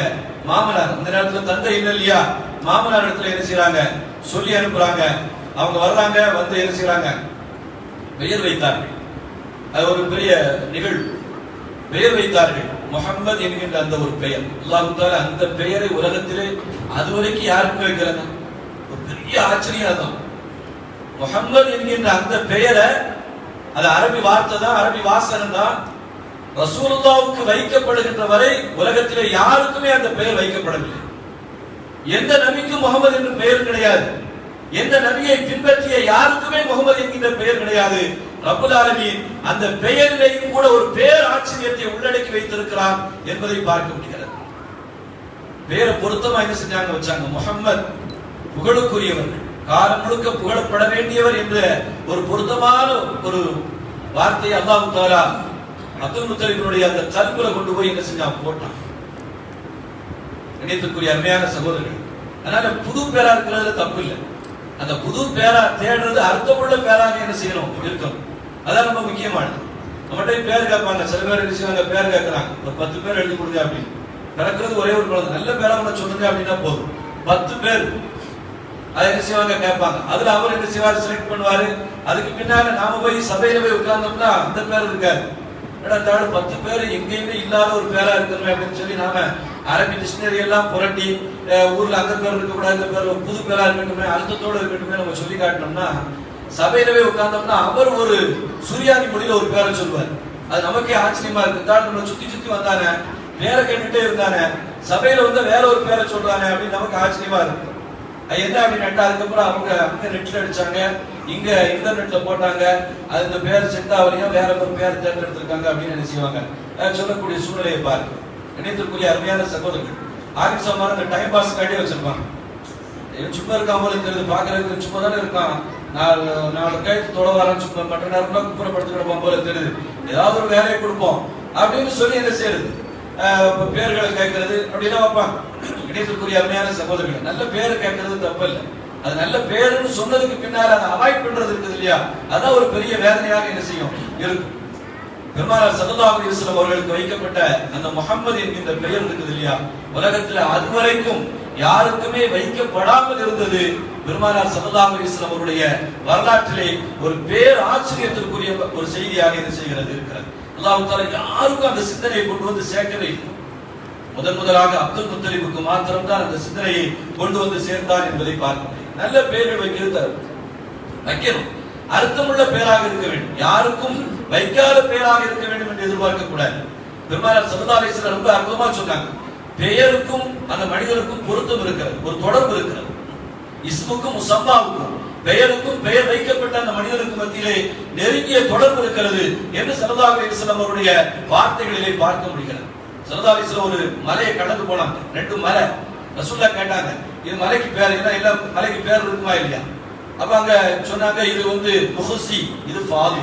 மாமனார், அந்த நேரத்தில் தந்தை இல்லை இல்லையா, மாமனார் இடத்துல என்ன செய்யறாங்க, சொல்லி அனுப்புறாங்க. அவங்க வர்றாங்க, வந்து என்ன செய்யறாங்க, பெயர் வைத்தார்கள். அது ஒரு பெரிய நிகழ்வு. பெயர் வைத்தார்கள். முஹம்மது என்கின்ற அந்த ஒரு பெயர். அல்லாஹ் தஆலா அந்த பெயரை உலகத்திலே அதுவரைக்கும் யாருக்கும் வைக்கிறாங்க. ஒரு பெரிய ஆச்சரியம் தான். முஹம்மது என்கின்ற அந்த பெயரை, அது அரபி வார்த்தை தான், அரபி வாசகம் தான். ரசூலுல்லாஹ்வுக்கு வைக்கப்படுகின்ற வரை உலகத்திலே யாருக்குமே அந்த பெயர் வைக்கப்படவில்லை. எந்த நபிக்கும் முகமது என்று பெயர் கிடையாது. எந்த நபியை பின்பற்றிய யாருக்குமே முகமது என்கின்ற பெயர் கிடையாது. ரப்பல் ஆலமீன் அந்த பெயரிலேயும் கூட ஒரு பேர் ஆச்சரியத்தை உள்ளடக்கி வைத்திருக்கிறார் என்பதை பார்க்க முடிகிறது. பேரை பொருத்தமா என்ன செஞ்சாங்க, வச்சாங்க. முஹம்மத் புகழுக்குரியவர்கள், காலம் முழுக்க புகழப்பட வேண்டியவர் என்ற ஒரு பொருத்தமான ஒரு வார்த்தையை அல்லாஹ் தஆலா அப்துல் முத்தலிபினுடைய அந்த கல்புல கொண்டு போய் என்ன செஞ்சான், போட்டான். இணையத்துக்குரிய அருமையான சகோதரர்கள், அதனால புது பேரா இருக்கிறதுல தப்பு இல்லை. அந்த புது பேரா தேடுறது அர்த்தமுள்ள பேராக என்ன செய்யணும், இருக்கணும். அதான் ரொம்ப முக்கியமானது. நம்மகிட்ட பேர் கேட்பாங்க, சில பேர் என்ன செய்வாங்க, பேர் கேட்கறாங்க, ஒரு 10 பேர் எழுதி கொடுங்க அப்படின்னு. பிறக்கிறது ஒரே ஒரு குழந்தை, நல்ல பேரா சொல்லுங்க அப்படின்னா போதும். 10 பேர் அதை என்ன செய்வாங்க, கேட்பாங்க. அதுல அவர் என்ன செய்வார், செலக்ட் பண்ணுவாரு. அதுக்கு பின்னால நாம போய் சபையில போய் உட்கார்ந்தோம்னா அந்த பேர் இருக்காது. 10 பேர் எங்கேயுமே இல்லாத ஒரு பேரா இருக்கணும் அப்படின்னு சொல்லி நாம அரபி டிக்ஷனரி எல்லாம் புரட்டி ஊர்ல அந்த பேர் இருக்கக்கூடாது, இந்த பேர் புது பேரா இருக்கட்டுமே, அர்த்தத்தோட இருக்கட்டுமே நம்ம சொல்லி காட்டினோம்னா சபையிலவே உட்கார்ந்தோம்னா அவர் ஒரு சுரியானி மொழியில ஒரு பேரை சொல்லுவார். அது நமக்கே ஆச்சரியமா இருக்கு. நம்ம சுத்தி சுத்தி வந்தானே, பேரை கேட்டுட்டே இருந்தானே, சபையில வந்து வேற ஒரு பேரை சொல்றானே அப்படின்னு நமக்கு ஆச்சரியமா இருக்கு. அது என்ன அப்படின்னு அதுக்கப்புறம் அவங்க அங்க நெட்ல அடிச்சாங்க, இங்க இன்டர்நெட்ல போட்டாங்க, அது இந்த பேர் செட் ஆகலையா, வேற ஒரு பேர் தேர்ந்தெடுத்திருக்காங்க அப்படின்னு என்ன செய்வாங்க, சொல்லக்கூடிய சூழ்நிலையை பாருங்க. இணையத்திற்குரிய அருமையான சகோதரர்கள், ஆகிசமான இந்த டைம் பாஸ் காட்டியே வச்சிருப்பாங்க. சும்மா இருக்காம தெரியுது, பாக்குறதுக்கு சும்மா தானே இருக்கான், நாலு கைத்து தொட வரான்னு சும்மா மற்ற நேரம்லாம் குப்புறப்படுத்தி கிடப்போம் போல தெரியுது, ஏதாவது ஒரு வேலையை கொடுப்போம் அப்படின்னு சொல்லி என்ன செய்யறது, பேர்களை கேட்கறது அப்படின்னா வைப்பாங்க. இணையத்திற்குரிய அருமையான சகோதரர்கள், நல்ல பேரை கேட்கறது தப்பு இல்லை. அது நல்ல பேருன்னு சொன்னதுக்கு பின்னால அதை அவாய்ட் பண்றது இருக்குது இல்லையா, அதான் ஒரு பெரிய வேதனையாக என்ன செய்யும் இருக்கும். பெருமானார் ஸல்லல்லாஹு அலைஹி வஸல்லம் அவர்களுக்கு வைக்கப்பட்ட அந்த முஹம்மது என்கின்ற பெயர் இருக்குது இல்லையா, உலகத்துல அதுவரைக்கும் யாருக்குமே வைக்கப்படாமல் இருந்தது. பெருமானார் ஸல்லல்லாஹு அலைஹி வஸல்லம் அவருடைய வரலாற்றிலே ஒரு பேர் ஆச்சரியத்திற்குரிய ஒரு செய்தியாக என்ன செய்கிறது இருக்கிறது. அல்லாஹ் தஆலா யாருக்கும் அந்த சிந்தனையை கொண்டு வந்து சேர்க்கவே இல்லை. முதலாக அப்துல் முத்தலிபுக்கு மாத்திரம் தான் அந்த சிந்தனையை கொண்டு வந்து சேர்ந்தார் என்பதை பார்க்க முடியும். நல்ல பேர்கள் வைக்கணும், அர்த்தமுள்ள பேராக இருக்க வேண்டும், யாருக்கும் வைக்காத பேராக இருக்க வேண்டும் என்று எதிர்பார்க்க கூடாது. பெருமானார் ஸல்லல்லாஹு அலைஹி வஸல்லம் ரொம்ப அற்புதமா சொன்னாங்க, பெயருக்கும் அந்த மனிதனுக்கும் பொருத்தம் இருக்கிறது, ஒரு தொடர்பு இருக்கிறது. இஸ்முக்கும் முசம்மாவுக்கும், பெயருக்கும் பெயர் வைக்கப்பட்ட அந்த மனிதனுக்கு மத்தியிலே நெருங்கிய தொடர்பு இருக்கிறது என்று ஸல்லல்லாஹு அலைஹி வஸல்லம் அவருடைய வார்த்தைகளிலே பார்க்க முடிகிறது. ஸல்லல்லாஹு அலைஹி வஸல்லம் ஒரு மலையை கடந்து போனாங்க, 2 மலை. ரசூலுல்லாஹ் கேட்டாங்க, இது மலைக்கு பேர் என்ன, எல்லா மலைக்கு பேர் இருக்குமா இல்லையா? அப்ப அங்க சொன்னாங்க, இது வந்து முஹசி, இது ஃபாதி,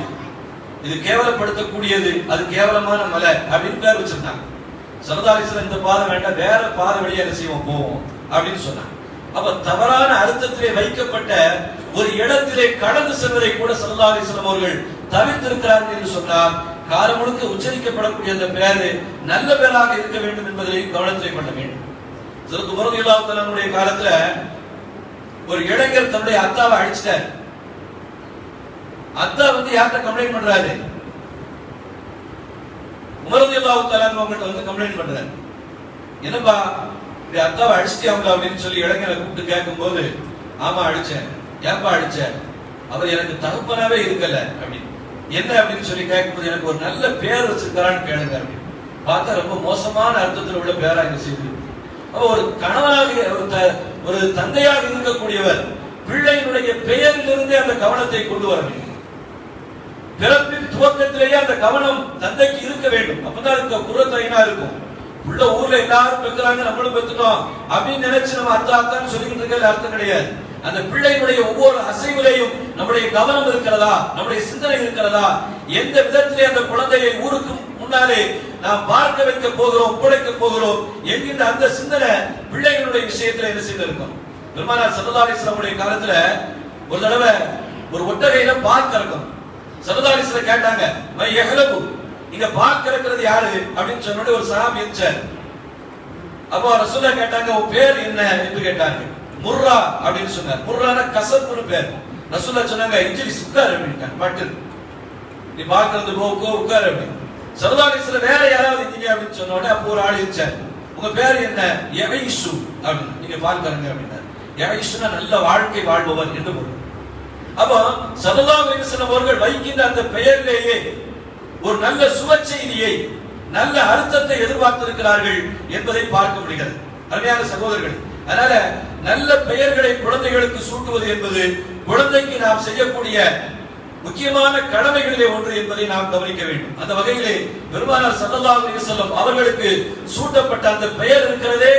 இது கேவலப்படுத்தக்கூடியது, அது கேவலமான மலை அப்படின்னு பேர் வச்சிருந்தாங்க. ஸல்லல்லாஹு அலைஹி வஸல்லம் இந்த பாதை வேண்டாம், வேற பாதை வழியா என்ன செய்வோம், போவோம் அப்படின்னு சொன்னாங்க. அப்ப தவறான அர்த்தத்திலே வைக்கப்பட்ட ஒரு இடத்திலே கடந்து செல்வதை கூட ஸல்லல்லாஹு அலைஹி வஸல்லம் அவர்கள் தவிர்த்திருக்கிறார்கள் என்று சொன்னால், காலம் முழுக்க உச்சரிக்கப்படக்கூடிய அந்த பேரு நல்ல பேராக இருக்க வேண்டும் என்பதை கவனத்திலே கொள்ள வேண்டும். ஹஜ்ரத் உமர் ரலியல்லாஹு தஆலாவுடைய காலத்துல ஒரு இளைஞர் தன்னுடைய அத்தாவை அடிச்சிட்டார். அத்தா வந்து யார்கிட்ட கம்ப்ளைண்ட் பண்றாரு, உமர் ரலியல்லாஹு தஆலா அவங்கள்ட்ட வந்து கம்ப்ளைண்ட் பண்றாரு. என்னப்பா இப்படி அத்தாவை அடிச்சிட்டாங்க அப்படின்னு சொல்லி இளைஞரை கூப்பிட்டு கேட்கும் போது, ஆமா அடிச்சேன். ஏன்பா அடிச்ச? அவர் எனக்கு தகப்பனாவே இருக்கல அப்படின்னு. என்ன அப்படின்னு சொல்லி கேட்கும்போது, எனக்கு ஒரு நல்ல பேர் வச்சிருக்காரான்னு கேளுங்க அப்படின்னு. பார்த்தா ரொம்ப மோசமான அர்த்தத்தில் உள்ள பேரா இங்க செய்து. அப்ப ஒரு கணவனாக ஒரு தந்தையாக இருக்கக்கூடியவர் பிள்ளையினுடைய பெயரிலிருந்தே அந்த கவனத்தை கொண்டு வர வேண்டும். பிறப்பின் துவக்கத்திலேயே அந்த கவனம் தந்தைக்கு இருக்க வேண்டும். அப்பதான் இருக்க குரத்தைனா இருக்கும். உள்ள ஊர்ல எல்லாரும் பெற்றாங்க, நம்மளும் பெற்றுட்டோம் அப்படின்னு நினைச்சு நம்ம அத்தான்னு சொல்லிக்கிட்டு இருக்கிறது அர்த்தம் கிடையாது. அந்த பிள்ளையினுடைய ஒவ்வொரு அசைவிலையும் நம்முடைய கவனம் இருக்கிறதா, நம்முடைய சிந்தனை இருக்கிறதா, எந்த விதத்திலே அந்த குழந்தையை ஊருக்கு முன்னாலே நாம் பார்க்க வைக்க போகிறோம், ஒப்படைக்க போகிறோம் என்கின்ற அந்த சிந்தனை பிள்ளைகளுடைய விஷயத்துல என்ன செய்திருக்கும். பெருமானார் ஸல்லல்லாஹு அலைஹி வஸல்லம் காலத்துல ஒரு தடவை ஒரு ஒட்டகையில பால் கறக்கும். ஸல்லல்லாஹு அலைஹி வஸல்லம் கேட்டாங்க, மை யஹ்லபு, இங்க பால் கறக்கிறது யாரு அப்படின்னு சொன்னோட ஒரு சஹாபி இருந்தார். அப்போ ரசூலுல்லாஹ் கேட்டாங்க, உன் பேர் என்ன என்று கேட்டாங்க. முர்ரா அப்படின்னு சொன்னார். முர்ரான கசப்புன்னு பேர். ரசூலுல்லாஹ் சொன்னாங்க, இஜ்லிஸ், உட்கார் அப்படின்ட்டாங்க. பட்டு நீ பாக்குறது போக்கோ உட்கார் அப்படின்னு. சரதாரிஸ்ல வேற யாராவது இருந்தீங்க அப்படின்னு சொன்ன உடனே அப்போ ஒரு ஆள் இருச்சார், உங்க பேர் என்ன? யஈஷு அப்படின்னு. நீங்க பாருங்க அப்படின்னா யஈஷுனா நல்ல வாழ்க்கை வாழ்பவர் என்று பொருள். அப்போ ஸல்லல்லாஹு அலைஹி வஸல்லம் அவர்கள் வைக்கின்ற அந்த பெயரிலேயே ஒரு நல்ல சுப செய்தியை, நல்ல அர்த்தத்தை எதிர்பார்த்திருக்கிறார்கள் என்பதை பார்க்க முடிகிறது. அருமையான சகோதரர்கள், அதனால நல்ல பெயர்களை குழந்தைகளுக்கு சூட்டுவது என்பது குழந்தைக்கு நாம் செய்யக்கூடிய முக்கியமான கடமைகளிலே ஒன்று என்பதை நாம் கவனிக்க வேண்டும். அந்த வகையிலே பெருமானார் ஸல்லல்லாஹு அலைஹி வஸல்லம் அவர்களுக்கு சூட்டப்பட்ட அந்த பெயர் இருக்கிறதே,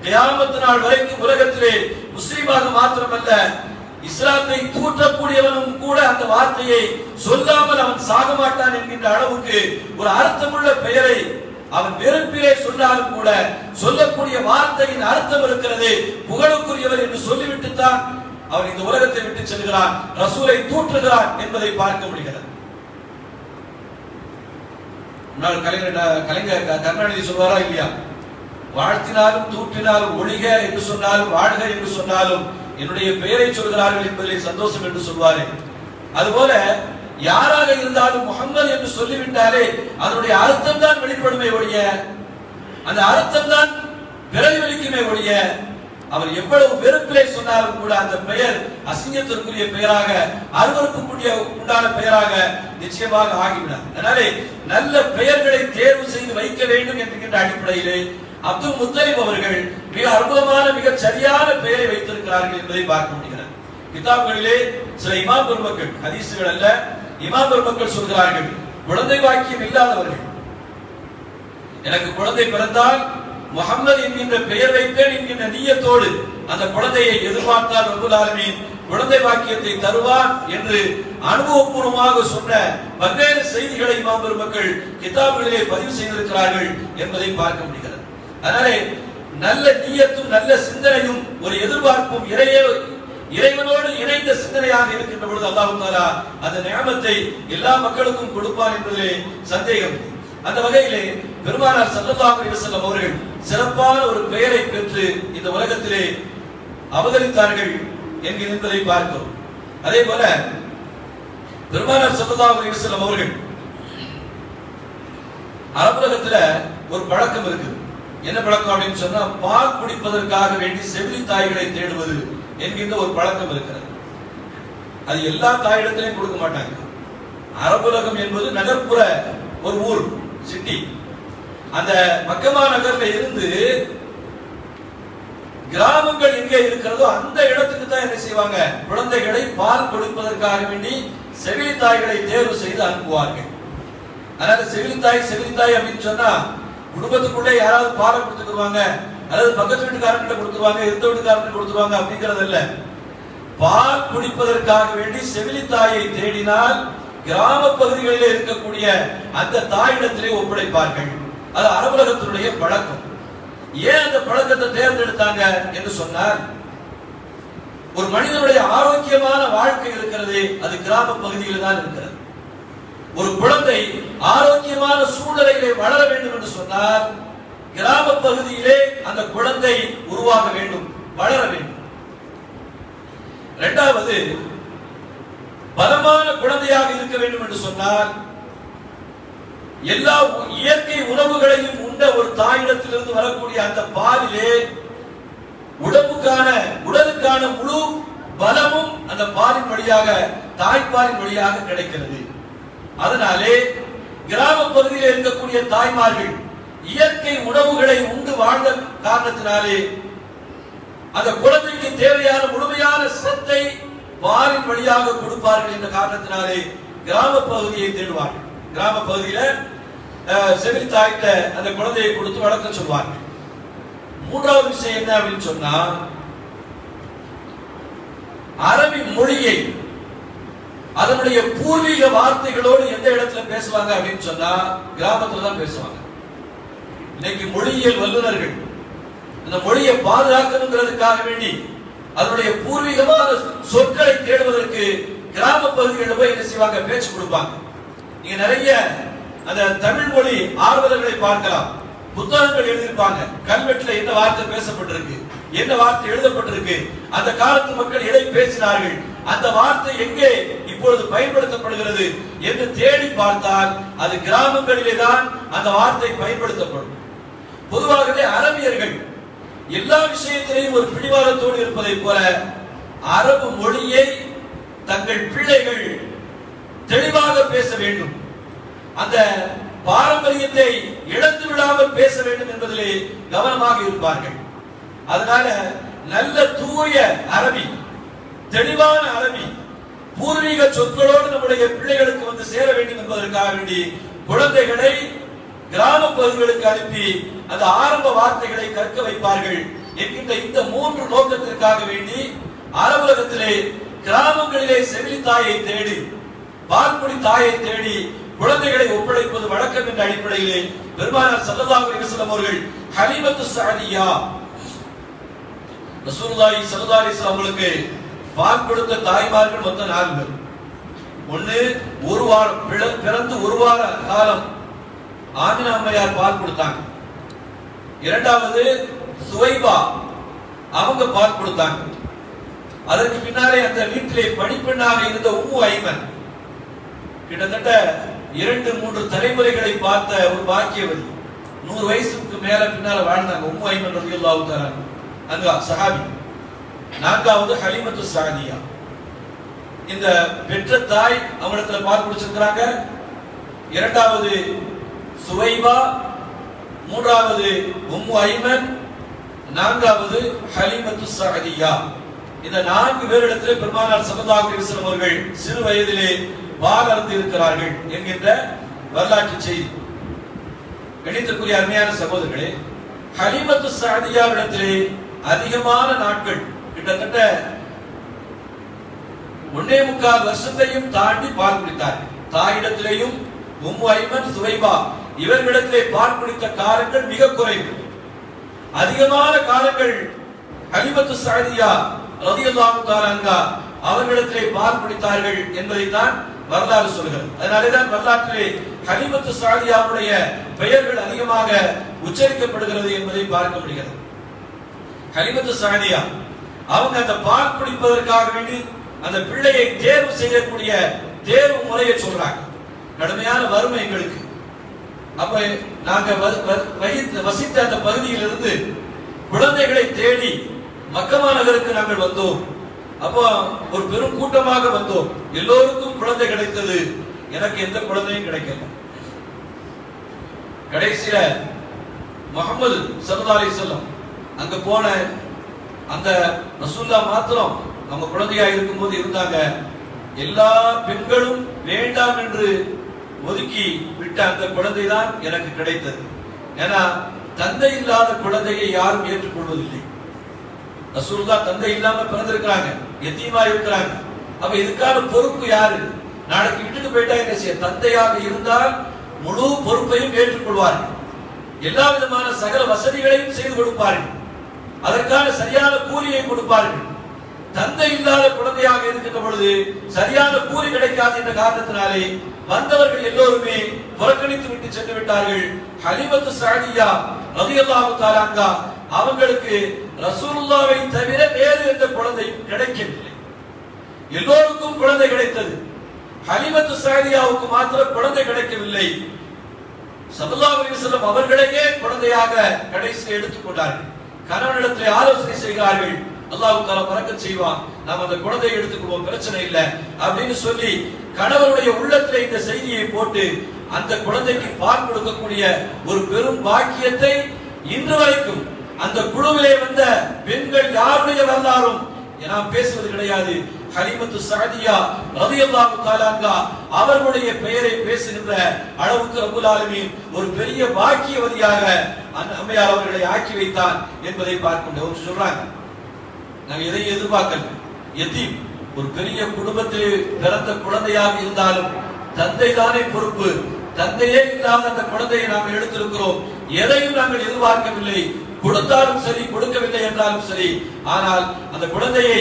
கியாமத் நாள் வரைக்கும் உலகத்திலே முஸ்லிமாக மாத்திரமல்ல இஸ்லாத்தை தூற்றக்கூடியவனும் கூட அந்த வார்த்தையை சொல்லாமல் அவன் சாக மாட்டான் என்கின்ற அளவுக்கு ஒரு அர்த்தமுள்ள பெயரை அவன் வெறுப்பிலே சொன்னாலும் கூட சொல்லக்கூடிய வார்த்தையின் அர்த்தம் இருக்கிறது, புகழுக்குரியவர் என்று சொல்லிவிட்டுத்தான் அவர் இந்த உலகத்தை விட்டு செல்கிறான், ரசூலை தூற்றுகிறான் என்பதை பார்க்க முடிகிறது. கலைஞர் கருணாநிதி சொல்வாரா இல்லையா, வாழ்த்தினாலும் தூற்றினாலும் ஒழிக என்று சொன்னாலும் வாழ்க என்று சொன்னாலும் என்னுடைய பெயரை சொல்கிறார்கள் என்பதிலே சந்தோஷம் என்று சொல்வாரே. அதுபோல யாராக இருந்தாலும் முஹம்மது என்று சொல்லிவிட்டாலே அதனுடைய அர்த்தம் தான் வெளிப்படுமே ஒழிய, அந்த அர்த்தம் தான் பிரதிபலிக்குமே ஒழிய, அவர் எவ்வளவு வெறுப்பிலே சொன்னாலும் கூட அந்த பெயர் அசிங்கத்திற்குரிய பெயராக, அருவருப்புக்குரிய உண்டான பெயராக நிச்சயமாக ஆகிவிடார். அதனாலே நல்ல பெயர்களை தேர்வு செய்து வைக்க வேண்டும் என்கின்ற அடிப்படையிலே அப்துல் முத்தலிப் அவர்கள் மிக அற்புதமான, மிக சரியான பெயரை வைத்திருக்கிறார்கள் என்பதை பார்க்க முடிகிறது. கிதாப்களிலே சில இமாம் பெருமக்கள், ஹதீஸ்கள் அல்ல, இமாம் பெருமக்கள் சொல்கிறார்கள், குழந்தை பாக்கியம் இல்லாதவர்கள் எனக்கு குழந்தை பிறந்தால் முஹம்மது என்கின்ற பெயர் வைப்பேன் என்கின்ற நியத்தோடு அந்த குழந்தையை எதிர்பார்த்தால் ரப்பல் ஆலமீன் குழந்தை பாக்கியத்தை தருவார் என்று அனுபவபூர்வமாக சொன்ன பல்வேறு செய்திகளை இமாம் பெருமக்கள் கிதாபுகளிலே பதிவு செய்திருக்கிறார்கள் என்பதை பார்க்க முடிகிறது. அதனாலே நல்ல நியத்தும் நல்ல சிந்தனையும் ஒரு எதிர்பார்ப்பும் இறைவனோடு இணைந்த சிந்தனையாக இருக்கின்ற பொழுது அல்லாஹ் தஆலா அந்த நியமத்தை எல்லா மக்களுக்கும் கொடுப்பார் என்பதிலே சந்தேகம். அந்த வகையிலே பெருமானார் ஸல்லல்லாஹு அலைஹி வஸல்லம் அவர்கள் சிறப்பான ஒரு பெயரை பெற்று இந்த உலகத்திலே அவதரித்தார்கள் என்பதை பார்க்கிறோம். அதே போல பெருமானார் ஸல்லல்லாஹு அலைஹி வஸல்லம் அவர்கள் அரபுலகத்துல ஒரு பழக்கம் இருக்கு. என்ன பழக்கம் அப்படின்னு சொன்னா, பால் குடிப்பதற்காக வேண்டி செவிலி தாய்களை தேடுவது என்கின்ற ஒரு பழக்கம் இருக்கிறது. அது எல்லா தாயிடத்திலையும் கொடுக்க மாட்டாங்க. அரபுலகம் என்பது நகர்ப்புற ஒரு ஊர், சிட்டி. அந்த மக்கமா நகர்ல இருந்து கிராமங்கள் எங்கே இருக்கிறதோ அந்த இடத்துக்கு தான் என்ன செய்வாங்க, குழந்தைகளை பால் கொடுப்பதற்காக வேண்டி செவிலி தாய்களை தேர்வு செய்து அனுப்புவார்கள். அதனால செவிலி தாய் அப்படின்னு சொன்னா குடும்பத்துக்குள்ளே யாராவது பாலை கொடுத்துக்குவாங்க, அல்லது பக்கத்து வீட்டுக்காரர்கிட்ட கொடுத்துருவாங்க, எந்த வீட்டுக்காரர்கிட்ட கொடுத்துருவாங்க அப்படிங்கிறது இல்ல. பால் குடிப்பதற்காக வேண்டி செவிலி தாயை தேடினால் கிராம பகுதிகளிலே இருக்கக்கூடிய அந்த தாயிடத்திலே ஒப்படைப்பார்கள். அது அரபுலகத்தினுடைய பழக்கம். ஏன் அந்த பழக்கத்தை தேர்ந்தெடுத்தாங்க என்று சொன்னால், ஒரு மனிதனுடைய ஆரோக்கியமான வாழ்க்கை இருக்கிறது அது கிராம பகுதியில் தான் இருக்கிறது. ஒரு குழந்தை ஆரோக்கியமான சூழ்நிலையிலே வளர வேண்டும் என்று சொன்னால் கிராம பகுதியிலே அந்த குழந்தை உருவாக வேண்டும், வளர வேண்டும். இரண்டாவது, பலமான குழந்தையாக இருக்க வேண்டும் என்று சொன்னால் எல்லா இயற்கை உணவுகளையும் உண்ட ஒரு தாயிடத்திலிருந்து வரக்கூடிய அந்த பாலிலே உடலுக்கான முழு பலமும் அந்த பாலின் வழியாக, தாய்ப்பாலின் வழியாக கிடைக்கிறது. அதனாலே கிராம பகுதியில் இருக்கக்கூடிய தாய்மார்கள் இயற்கை உணவுகளை உண்டு வாழ்ந்த காரணத்தினாலே அந்த குழந்தைக்கு தேவையான முழுமையான சத்தை பாலின் வழியாக கொடுப்பார்கள் என்ற காரணத்தினாலே கிராம பகுதியை தேடுவார்கள். கிராம பகுதியில செவிலி தாய்கிட்ட அந்த குழந்தையை கொடுத்து வளர்க்க சொல்வார்கள். மூன்றாவது விஷயம் என்ன அப்படின்னு சொன்னா, அரபி மொழியை அதனுடைய பூர்வீக வார்த்தைகளோடு எந்த இடத்துல பேசுவாங்க அப்படின்னு சொன்னா கிராமத்துல தான் பேசுவாங்க. இன்னைக்கு மொழியியல் வல்லுநர்கள் அந்த மொழியை பாதுகாக்கணுங்கிறதுக்காக வேண்டி அதனுடைய பூர்வீகமான சொற்களை தேடுவதற்கு கிராம பகுதிகளில் போய் என்ன செய்வாங்க, பேச்சு கொடுப்பாங்க. நீங்க நிறைய அந்த தமிழ் மொழி ஆர்வலர்களை பார்க்கலாம். புத்தகங்கள் எழுதியிருப்பாங்க. கல்வெட்டுல என்ன வார்த்தை பேசப்பட்டிருக்கு, என்ன வார்த்தை எழுதப்பட்டிருக்கு, அந்த காலத்து மக்கள் எதை பேசினார்கள், அந்த வார்த்தை எங்கே இப்பொழுது பயன்படுத்தப்படுகிறது என்று தேடி பார்த்தால் அது கிராமங்களிலே தான் அந்த வார்த்தை பயன்படுத்தப்படும். பொதுவாகவே அரபியர்கள் எல்லா விஷயத்திலையும் ஒரு பிடிவாதத்தோடு இருப்பதை போல அரபு மொழியை தங்கள் பிள்ளைகள் தெளிவாக பேச வேண்டும், அந்த பாரம்பரியத்தை இழந்து விடாமல் பேச வேண்டும் என்பதிலே கவனமாக இருப்பார்கள். அதனால நல்ல தூய அரபி, தெளிவான அரபி, பூர்வீக சொற்களோடு நம்முடைய பிள்ளைகளுக்கு வந்து சேர வேண்டும் என்பதற்காக வேண்டி குழந்தைகளை கிராம பகுதிகளுக்கு அனுப்பி அந்த ஆரம்ப வார்த்தைகளை கற்க வைப்பார்கள் என்கின்ற இந்த 3 நோக்கத்திற்காக வேண்டி அரபுலகத்திலே கிராமங்களிலே செவிலி தாயை தேடி, பால்குடி தாயை தேடி குழந்தைகளை ஒப்படைப்பது வழக்கம் என்ற அடிப்படையிலே பெருமானார் ஸல்லல்லாஹு அலைஹி வஸல்லம் அவர்கள் ஹலீமத்து ஸஅதியா ரசூலுல்லாஹி ஸல்லல்லாஹு அலைஹி வஸல்லம் அவர்களுக்கு பால் கொடுத்த தாய்மார்கள் மொத்தம் 4 பேர். ஒன்னு ஒரு வாரம் பிறந்து ஒரு வார காலம் ஆமினா அம்மையார் பால் கொடுத்தாங்க. இரண்டாவது சுவைபா அவங்க பால் கொடுத்தாங்க. அதற்கு பின்னாலே அந்த வீட்டிலே பணிப்பெண்ணாக இருந்த உம்மு ஐமன் கிட்டத்தட்ட 2-3 தலைமுறைகளை பார்த்த ஒரு பாக்கியவதி, 100 வயசுக்கு மேல பின்னால வாழ்ந்தாங்க. உம்மு ஐமன் ரலியல்லாஹு தஆலா அன்ஹா சஹாபி. 4வது ஹலீமத்து ஸஅதியா. இந்த பெற்ற தாய் அவங்களுக்கு பால் குடிச்சிருக்காங்க. 2வது சுவைபா, 3வது உம்மு ஐமன், 4வது ஹலீமத்து ஸஅதியா. இந்த 4 பேரிடத்திலே பெருமானார் ஸல்லல்லாஹு அலைஹி வஸல்லம் அவர்கள் சிறு வயதிலே பால் அருந்தி இருக்கிறார்கள் என்கின்ற வரலாற்று செய்தி. கணிதத்துக்குரிய அருமையான சகோதரர்களே, ஹலீமத்து ஸஅதியாவிடத்திலே அதிகமான நாட்கள், கிட்டத்தட்ட 1.25 வருஷத்தையும் தாண்டி பால் குடித்தார்கள். தாயிடத்திலேயும் உம்மு ஐமன், சுவைபா இவர்களிடத்திலே பால் குடித்த காலங்கள் மிக குறைவு. அதிகமான காலங்கள் ஹலீமத்து ஸஅதியா ரலியல்லாஹு தஆலா அன்ஹா அவர்களிடத்திலே பால் குடித்தார்கள் என்பதை தான் வரலாறு சொல்கிறது. அதனாலேதான் வரலாற்றிலே ஹலீமத்து ஸஅதியாவுடைய பெயர்கள் அதிகமாக உச்சரிக்கப்படுகிறது என்பதை பார்க்க முடிகிறது. ஹலீமத்து ஸஅதியா அவங்க அந்த பால் குடிப்பதற்காக வேண்டி அந்த பிள்ளையை தேர்வு செய்யக்கூடிய தேர்வு முறையை சொல்றாங்க. கடுமையான வறுமை எங்களுக்கு. அப்ப நாங்க வசித்த அந்த பகுதியில் இருந்து குழந்தைகளை தேடி மக்கமா நகருக்கு நாங்கள் வந்தோம். அப்போ ஒரு பெரும் கூட்டமாக வந்தோம். எல்லோருக்கும் குழந்தை கிடைத்தது, எனக்கு எந்த குழந்தையும் கிடைக்கல. கடைசியில முஹம்மது ஸல்லல்லாஹு அலைஹி வஸல்லம் அங்க போன அந்த ரசூலுல்லாஹ் மாத்திரம் அவங்க குழந்தையா இருக்கும்போது இருந்தாங்க. எல்லா பெண்களும் வேண்டாம் என்று ஒதுக்கி விட்ட அந்த குழந்தை தான் எனக்கு கிடைத்தது. ஏன்னா தந்தை இல்லாத குழந்தையை யாரும் ஏற்றுக்கொள்வதில்லை. ரசூலுல்லாஹ் தந்தை இல்லாம பிறந்திருக்கிறாங்க, யதீமா இருக்கிறாங்க. அப்ப இதுக்கான பொறுப்பு யாரு? நாளைக்கு விட்டுட்டு போயிட்டா என்ன செய்ய? தந்தையாக இருந்தால் முழு பொறுப்பையும் ஏற்றுக்கொள்வார்கள், எல்லா விதமான சகல வசதிகளையும் செய்து கொடுப்பார்கள், அதற்கான சரியான கூலியை கொடுப்பார்கள். தந்தை இல்லாத குழந்தையாக இருக்கின்ற பொழுது சரியான கூலி கிடைக்காது என்ற காரணத்தினாலே வந்தவர்கள் எல்லோருமே புறக்கணித்து விட்டு சென்று விட்டார்கள். ஹலீமத்து ஸஅதியா ரலியல்லாஹு தஆலா அன்ஹா அவங்களுக்கு ரசூலுல்லாஹ்வை தவிர வேறு எந்த குழந்தையும் கிடைக்கவில்லை. எல்லோருக்கும் குழந்தை கிடைத்தது, ஹலீமத்து ஸஅதியாவுக்கு மாத்திரம் குழந்தை கிடைக்கவில்லை. ஸல்லல்லாஹு அலைஹி வஸல்லம் அவர்களையே குழந்தையாக கடைசியில் எடுத்துக்கொண்டார்கள். கணவனிடத்தில் ஆலோசனை செய்கிறார்கள், அல்லாஹ் தஆலா பரக்கத் செய்வான், நாம் அந்த குழந்தையை எடுத்துக்கொள்வோம், பிரச்சனை இல்லை அப்படின்னு சொல்லி கணவருடைய உள்ளத்திலே இந்த செய்தியை போட்டு அந்த குழந்தைக்கு பால் கொடுக்கக்கூடிய ஒரு பெரும் பாக்கியத்தை இன்று வரைக்கும் அந்த குழுவிலே வந்த பெண்கள் யாருடைய வரலாறும் நாம் பேசுவது கிடையாது. ஹலீமத்து ஸஅதியா ரலியல்லாஹு தஆலா அன்ஹா அவர்களுடைய பெயரை பேசுகின்ற அளவுக்கு ரப்பல் ஆலமீன் ஒரு பெரிய பாக்கியவதியாக அந்த அம்மையார் அவர்களை ஆக்கி வைத்தான் என்பதை பார்க்கின்றோம். சொல்றாங்க, நாங்க எதை எதிர்பார்க்கல, யதீம் ஒரு பெரிய குடும்பத்தில் பிறந்த குழந்தையாக இருந்தாலும் தந்தை தானே பொறுப்பு. தந்தையே இல்லாத அந்த குழந்தையை நாம் எடுத்திருக்கிறோம், எதையும் நாங்கள் எதிர்பார்க்கவில்லை. கொடுத்தாலும் சரி, கொடுக்கவில்லை என்றாலும் சரி, ஆனால் அந்த குழந்தையை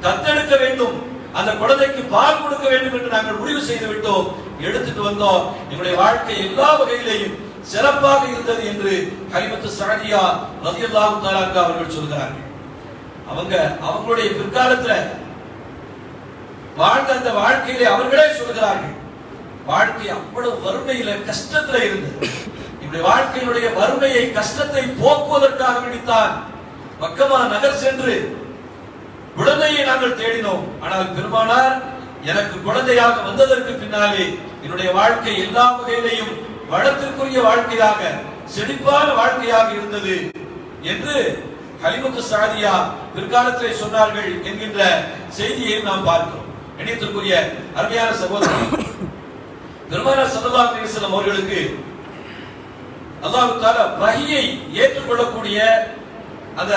தத்தெடுக்க வேண்டும், அந்த குழந்தைக்கு பால் கொடுக்க வேண்டும் என்று நாங்கள் முடிவு செய்து விட்டோம், எடுத்துட்டு வந்தோம். எங்களுடைய வாழ்க்கை எல்லா வகையிலேயும் சிறப்பாக இருந்தது என்று ஹலீமத்து ஸஅதியா ரலியல்லாஹு தஆலா அன்ஹா அவர்கள் சொல்கிறார்கள். அவங்களுடைய பிற்காலத்துல வாழ்ந்த அந்த வாழ்க்கையிலே அவர்களே சொல்கிறார்கள், வாழ்க்கை அவ்வளவு வறுமையில கஷ்டத்துல இருந்தது. இப்படி வாழ்க்கையினுடைய வறுமையை கஷ்டத்தை போக்குவதற்காக வேண்டித்தான் மக்கமா நகர் சென்று குழந்தையை நாங்கள் தேடினோம். ஆனால் பெருமானார் எனக்கு குழந்தையாக வந்ததற்கு பின்னாலே என்னுடைய வாழ்க்கை எல்லா வகையிலையும் வளத்திற்குரிய வாழ்க்கையாக செழிப்பான வாழ்க்கையாக இருந்தது என்று ஹலிமத்து சாதியா பிற்காலத்திலே சொன்னார்கள் என்கின்ற செய்தியை நாம் பார்க்கிறோம். இணையத்திற்குரிய அருமையான சகோதரர், பெருமானார் ஸல்லல்லாஹு அலைஹி வஸல்லம் அவர்களுக்கு அல்லாஹ் தஆலா வஹியை ஏற்றுக்கொள்ளக்கூடிய அந்த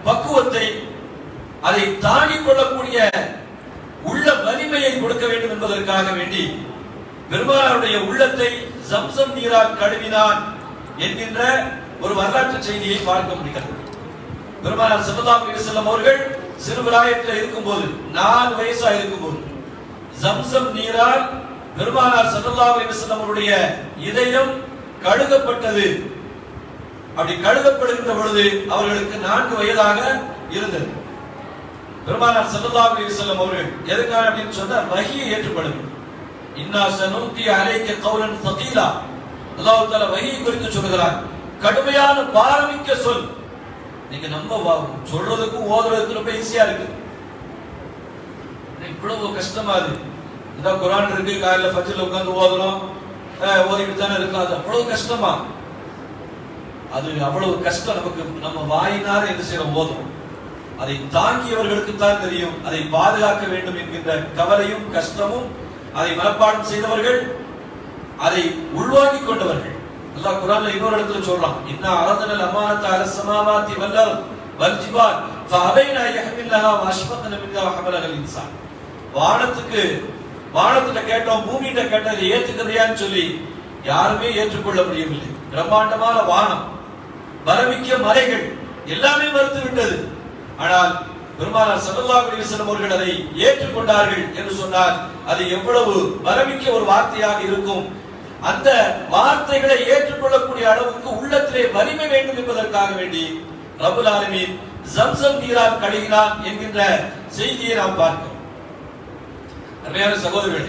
பக்குவத்தை, அதை தாங்கிக் கொள்ளக்கூடிய உள்ள வலிமையை கொடுக்க வேண்டும் என்பதற்காக வேண்டி பெருமானாருடைய உள்ளத்தை ஜம்சம் நீரால் கழுவினான் என்கின்ற ஒரு வரலாற்று செய்தியை பார்க்க முடிகிறது. பெருமானார் ஸல்லல்லாஹு அலைஹி வஸல்லம் அவர்கள் சிறுபிராயத்தில் இருக்கும்போது, 4 வயசா இருக்கும்போது ஜம்சம் நீரால் பெருமானார் ஸல்லல்லாஹு அலைஹி வஸல்லம் அவருடைய இதயம் கழுகப்பட்டது. அப்படி கழுகப்படுகின்ற பொழுது அவர்களுக்கு 4 வயதாக இருந்தது. பெருமானார் ஸல்லல்லாஹு அலைஹி வஸல்லம் அவர்கள் எதற்காக அப்படின்னு சொன்னா வஹியை ஏற்றுக்கொள்ளுங்கள். இன்னா சனுல்கி அலைக கௌலன் ஸகீலா, அல்லாஹ் தஆலா வஹி குறித்து சொல்கிறார், கடுமையான பாரமிக்க சொல். நீங்க நம்ம சொல்றதுக்கும் ஓதுறதுக்கு ரொம்ப ஈஸியா இருக்கு, இவ்வளவு கஷ்டமா இருக்கு. இந்த குர்ஆன் இருக்கு, காலையில ஃபஜ்ர்ல உட்கார்ந்து ஓதுறோம், ஓதிட்டு தானே இருக்கு. அது அவ்வளவு கஷ்டமா? அது அவ்வளவு கஷ்டம் நமக்கு. நம்ம வாயினார என்ன செய்யறோம்? ஓதுறோம். அதை தாங்கியவர்களுக்கு தான் தெரியும். அதை பாதுகாக்க வேண்டும் என்கின்ற கவலையும் கஷ்டமும் அதை மனப்பாடம் செய்தவர்கள், அதை உள்வாங்கிக் கொண்டவர்கள். அல்லாஹ் குர்ஆன்ல இன்னொரு இடத்துல சொல்றான், இன்னா அரதனல் அமானத அலஸ் ஸமாவாதி வல் அர்த் வல் ஜிபால் ஃபஅபைனா யஹ்மிலஹா வஅஷ்ஃபக்ன மின்ஹா வஹமலஹல் இன்சான். வானத்திட்ட கேட்டோம், பூமியிட்ட கேட்டதை ஏற்றுக்கிறியான்னு சொல்லி யாருமே ஏற்றுக்கொள்ள முடியவில்லை. பிரம்மாண்டமான வானம், வரமிக்க மலைகள் எல்லாமே மறுத்து விட்டது. ஆனால் பெருமானார் ஸல்லல்லாஹு அலைஹி வஸல்லம் அவர்கள் அதை ஏற்றுக்கொண்டார்கள் என்று சொன்னால் அது எவ்வளவு வரமிக்க ஒரு வார்த்தையாக இருக்கும். அந்த வார்த்தைகளை ஏற்றுக்கொள்ளக்கூடிய அளவுக்கு உள்ளத்திலே வலிமை வேண்டும் என்பதற்காக வேண்டி ரப்பல் ஆலமீன் ஜம்சம் நீரால் கழுவினான் என்கின்ற செய்தியை நாம் பார்க்கிறோம். அருமையான சகோதரர்களே,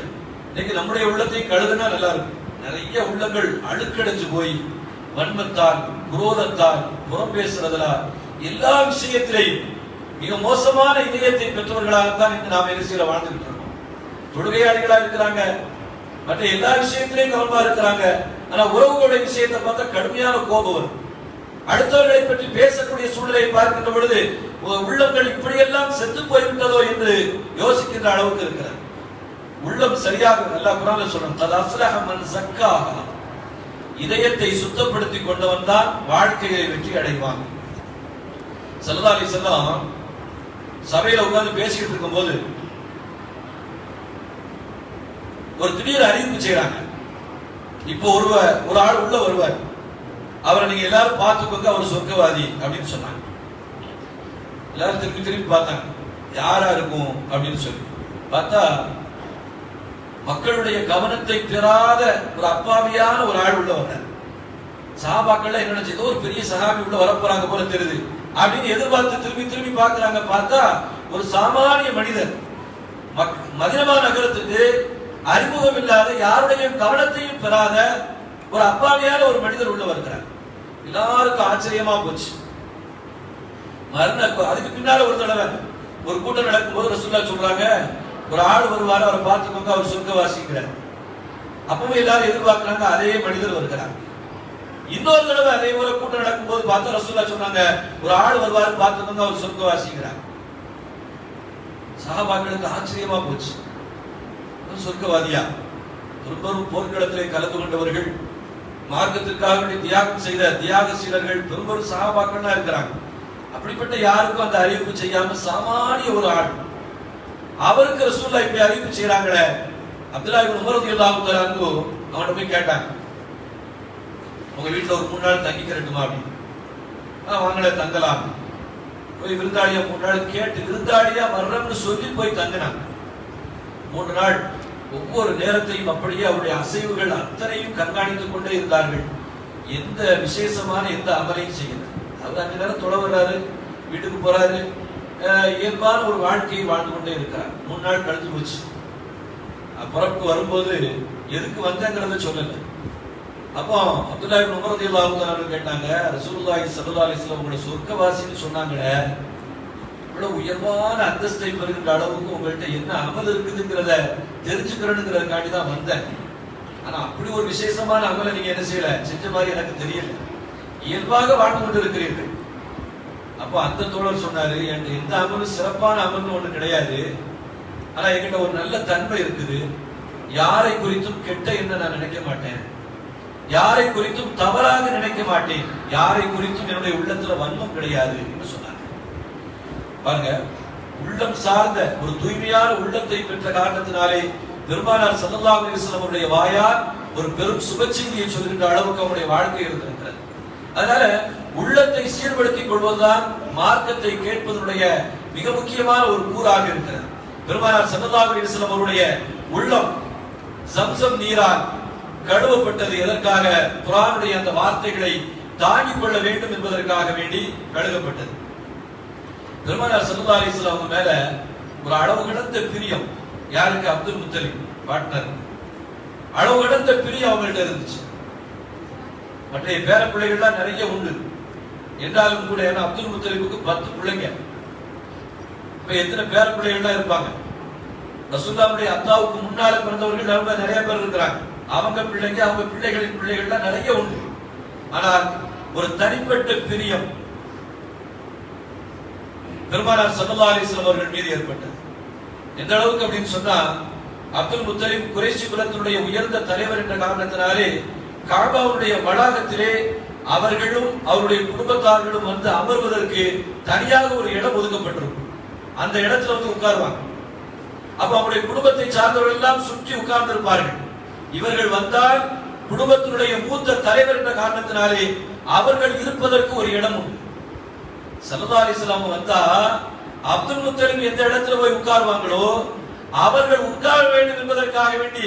இன்னைக்கு நம்முடைய உள்ளத்தை கழுவினா நல்லா இருக்கும். நிறைய உள்ளங்கள் அழுக்கடைஞ்சு போய் வன்மத்தால், குரோதத்தால், புறம் பேசுறதால், எல்லா விஷயத்திலையும் மிக மோசமான இதயத்தை பெற்றவர்களாகத்தான் இன்று நாம் என்ன செய்ய வாழ்ந்துகிட்டு இருக்கோம். தொழுகையாளிகளா இருக்கிறாங்க, மற்ற எல்லா விஷயத்திலையும் கவனமா இருக்கிறாங்க. ஆனா உறவுகளுடைய விஷயத்தை பார்த்தா கடுமையான கோபம் வரும். அடுத்தவர்களை பற்றி பேசக்கூடிய சூழ்நிலையை பார்க்கின்ற பொழுது உள்ளங்கள் இப்படியெல்லாம் செத்து போய்விட்டதோ என்று யோசிக்கின்ற அளவுக்கு இருக்கிறது. உள்ளம் சரியாக அல்லாஹ் குர்ஆன்ல சொல்றான், கத் அஃலஹ மன் ஸக்காஹா, இதயத்தை சுத்தப்படுத்தி கொண்டவன் தான் வாழ்க்கையை வெற்றி அடைவான். ஸல்லல்லாஹு அலைஹி வஸல்லம் சபையில உட்கார்ந்து பேசிட்டு இருக்கும்போது ஒரு திடீர் அறிவிப்பு செய்யறாங்க. இப்போ ஒரு ஆள் உள்ள வருவார், அவரை நீங்க எல்லாரும் பார்த்துக்கோங்க, அவர் சொர்க்கவாதி அப்படின்னு சொன்னாங்க. எல்லாரும் திரும்பி திரும்பி பார்த்தாங்க, யாரா இருக்கும் அப்படின்னு சொல்லி பார்த்தா மக்களுடைய கவனத்தை பெறாத ஒரு அப்பாவியான ஒரு ஆள் உள்ள வர்றார். சஹாபாக்கள் என்ன நினைச்சு, ஒரு பெரிய சஹாபி உள்ள வரப்போறாங்க போல தெரியுது அப்படின்னு எதிர்பார்த்து திரும்பி திரும்பி பார்க்கறாங்க. பார்த்தா ஒரு சாமானிய மனிதர், மதீனா நகரத்துக்கு அறிமுகம் இல்லாத, யாருடைய கவனத்தையும் பெறாத ஒரு அப்பாவியான ஒரு மனிதர் உள்ள வருகிறார். எல்லாருக்கும் ஆச்சரியமா போச்சு. அதுக்கு பின்னால ஒரு தடவை ஒரு கூட்டம் நடக்கும் போது ரசூலுல்லாஹ் சொல்றாங்க, ஒரு ஆள் வருவார், அவரை பார்த்துக்கோங்க, அவர் சொர்க்கவாசிக்கிறார். அப்பவும் எல்லாரும் எதிர்பார்க்கிறாங்க, அதே மனிதர் வருகிறார். இன்னொரு தடவை அதே போல கூட்டம் நடக்கும் போது பார்த்தா ரசூலுல்லாஹ் சொன்னாங்க, ஒரு ஆள் வருவார், பார்த்துக்கோங்க, அவர் சொர்க்கவாசிக்கிறார். சஹாபாக்களுக்கு ஆச்சரியமா போச்சு, சொர்க்கவாதியா? பெரும் போர்க்களத்திலே கலந்து கொண்டவர்கள், மார்க்கத்திற்காக தியாகம் செய்த தியாகசீலர்கள், பெரும் சஹாபாக்கள் இருக்கிறாங்க. அப்படிப்பட்ட யாருக்கும் அந்த அறிவிப்பு செய்யாம சாமானிய ஒரு ஆள், அவருக்கு ரசூலுல்லாஹ் இப்படி அறிவிப்பு செய்யறாங்களே. அப்துல்லாஹ் இப்னு உமர் ரலியல்லாஹு தஆலா அன்ஹு அவன்கிட்ட போய் கேட்டாங்க, உங்க வீட்டுல ஒரு 3 நாள் தங்கிக்கிறட்டுமா அப்படின்னு. வாங்கல, தங்கலாம். போய் விருந்தாளியா 3 நாள் கேட்டு விருந்தாளியா வர்றோம்னு சொல்லி போய் தங்கினாங்க. 3 நாள் ஒவ்வொரு நேரத்தையும் அப்படியே அவருடைய அசைவுகள் அத்தனையும் கண்காணித்துக் கொண்டே இருந்தார்கள். எந்த விசேஷமான எந்த அமலையும் செய்யல. அவர் 5 நேரம் தொலை வர்றாரு, வீட்டுக்கு போறாரு, இயல்பான ஒரு வாழ்க்கையை வாழ்ந்து கொண்டே இருக்கிறார். 3 நாள் கழிஞ்சு போச்சு. புறப்பு வரும்போது எதுக்கு வந்தேங்கிறத சொல்லல. அப்போ அப்துல்லாஹ் இப்னு உமர் ரலியல்லாஹு தஆலா கேட்டாங்க, ரசூலுல்லாஹி ஸல்லல்லாஹு அலைஹி வஸல்லம் உங்களை சொர்க்கவாசின்னு சொன்னாங்களே, இவ்வளவு உயர்வான அந்தஸ்தை பெறுகின்ற அளவுக்கு உங்கள்கிட்ட என்ன அமல் இருக்குதுங்கிறத தெரிஞ்சுக்கிறேனுங்கிறதுக்காண்டி தான் வந்தேன். ஆனா அப்படி ஒரு விசேஷமான அமலை நீங்க என்ன செய்யல, செஞ்ச மாதிரி எனக்கு தெரியல, இயல்பாக வாழ்ந்து கொண்டு இருக்கிறீர்கள். அப்போ அந்த தோழர் சொன்னாரு, என்கிட்ட எந்த அமலும் சிறப்பான அமல்னு ஒண்ணு கிடையாது, ஆனா என்கிட்ட ஒரு நல்ல தன்மை இருக்குது, யாரை குறித்தும் கெட்ட என்ன நான் நினைக்க மாட்டேன், யாரை குறித்தும் தவறாக நினைக்க மாட்டேன், யாரை குறித்தும் என்னுடைய உள்ளத்துல வன்மம் கிடையாது என்று சொன்னார். பாருங்க, உள்ளம் சார்ந்த ஒரு தூய்மையான உள்ளத்தை பெற்ற காரணத்தினாலே பெருமானார் ஸல்லல்லாஹு அலைஹி வஸல்லம் அவருடைய வாயால் ஒரு பெரும் சுபச்செய்தியை சொல்கின்ற அளவுக்கு அவருடைய வாழ்க்கை இருந்திருக்கிறது. அதனால உள்ளத்தை சீர்படுத்திக் கொள்வதுதான் மார்க்கத்தை கேட்பதனுடைய மிக முக்கியமான ஒரு கூறாக இருக்கிறது. பெருமானார் ஸல்லல்லாஹு அலைஹி வஸல்லம் அவருடைய உள்ளம் ஜம்சம் நீரால் கழுவப்பட்டது எதற்காக? குர்ஆனுடைய அந்த வார்த்தைகளை தாங்கிக் கொள்ள வேண்டும் என்பதற்காக வேண்டி கழுவப்பட்டது. பெருமானார் ஸல்லல்லாஹு அலைஹி வஸல்லம் மேல ஒரு அளவு கடந்த பிரியம், யாருக்கு? அப்துல் முத்தலிப் பார்ட்னர். அளவு கடந்த பிரியம் அவங்கள்ட்ட இருந்துச்சு. மற்ற பேர பிள்ளைகள்லாம் நிறைய உண்டு என்றாலும் கூட, ஏன்னா அப்துல் முத்தலிப்புக்கு 10 பிள்ளைங்க. இப்ப எத்தனை பேர பிள்ளைகள்லாம் இருப்பாங்க? ரசூலுல்லாஹ்வுடைய அத்தாவுக்கு முன்னால பிறந்தவர்கள் ரொம்ப நிறைய பேர் இருக்கிறாங்க. அவங்க பிள்ளைங்க, அவங்க பிள்ளைகளின் பிள்ளைகள்லாம் நிறைய உண்டு. ஆனால் ஒரு தனிப்பட்ட பிரியம் பெருமானார் ஸல்லல்லாஹு அலைஹி வஸல்லம் அவர்கள் மீது ஏற்பட்டது. எந்த அளவுக்கு அப்படின்னு சொன்னா, அப்துல் முத்தலிப் குறைஷி குலத்தினுடைய உயர்ந்த தலைவர் என்ற காரணத்தினாலே காபாவுடைய வளாகத்திலே அவர்களும் அவருடைய குடும்பத்தார்களும் வந்து அமர்வதற்கு தனியாக ஒரு இடம் ஒதுக்கப்பட்டிருக்கும். அந்த இடத்துல வந்து உட்காருவாங்க. அப்ப அவருடைய குடும்பத்தை சார்ந்தவர்கள் எல்லாம் சுற்றி உட்கார்ந்து இருப்பார்கள். இவர்கள் வந்தால் குடும்பத்தினுடைய மூத்த தலைவர் என்ற காரணத்தினாலே அவர்கள் இருப்பதற்கு ஒரு இடம் உண்டு. ஸல்லல்லாஹு அலைஹி வஸல்லம் வந்தா அப்துல் முத்தலிப் எந்த இடத்துல போய் உட்காருவாங்களோ அவர்கள் உட்கார வேண்டும் என்பதற்காக வேண்டி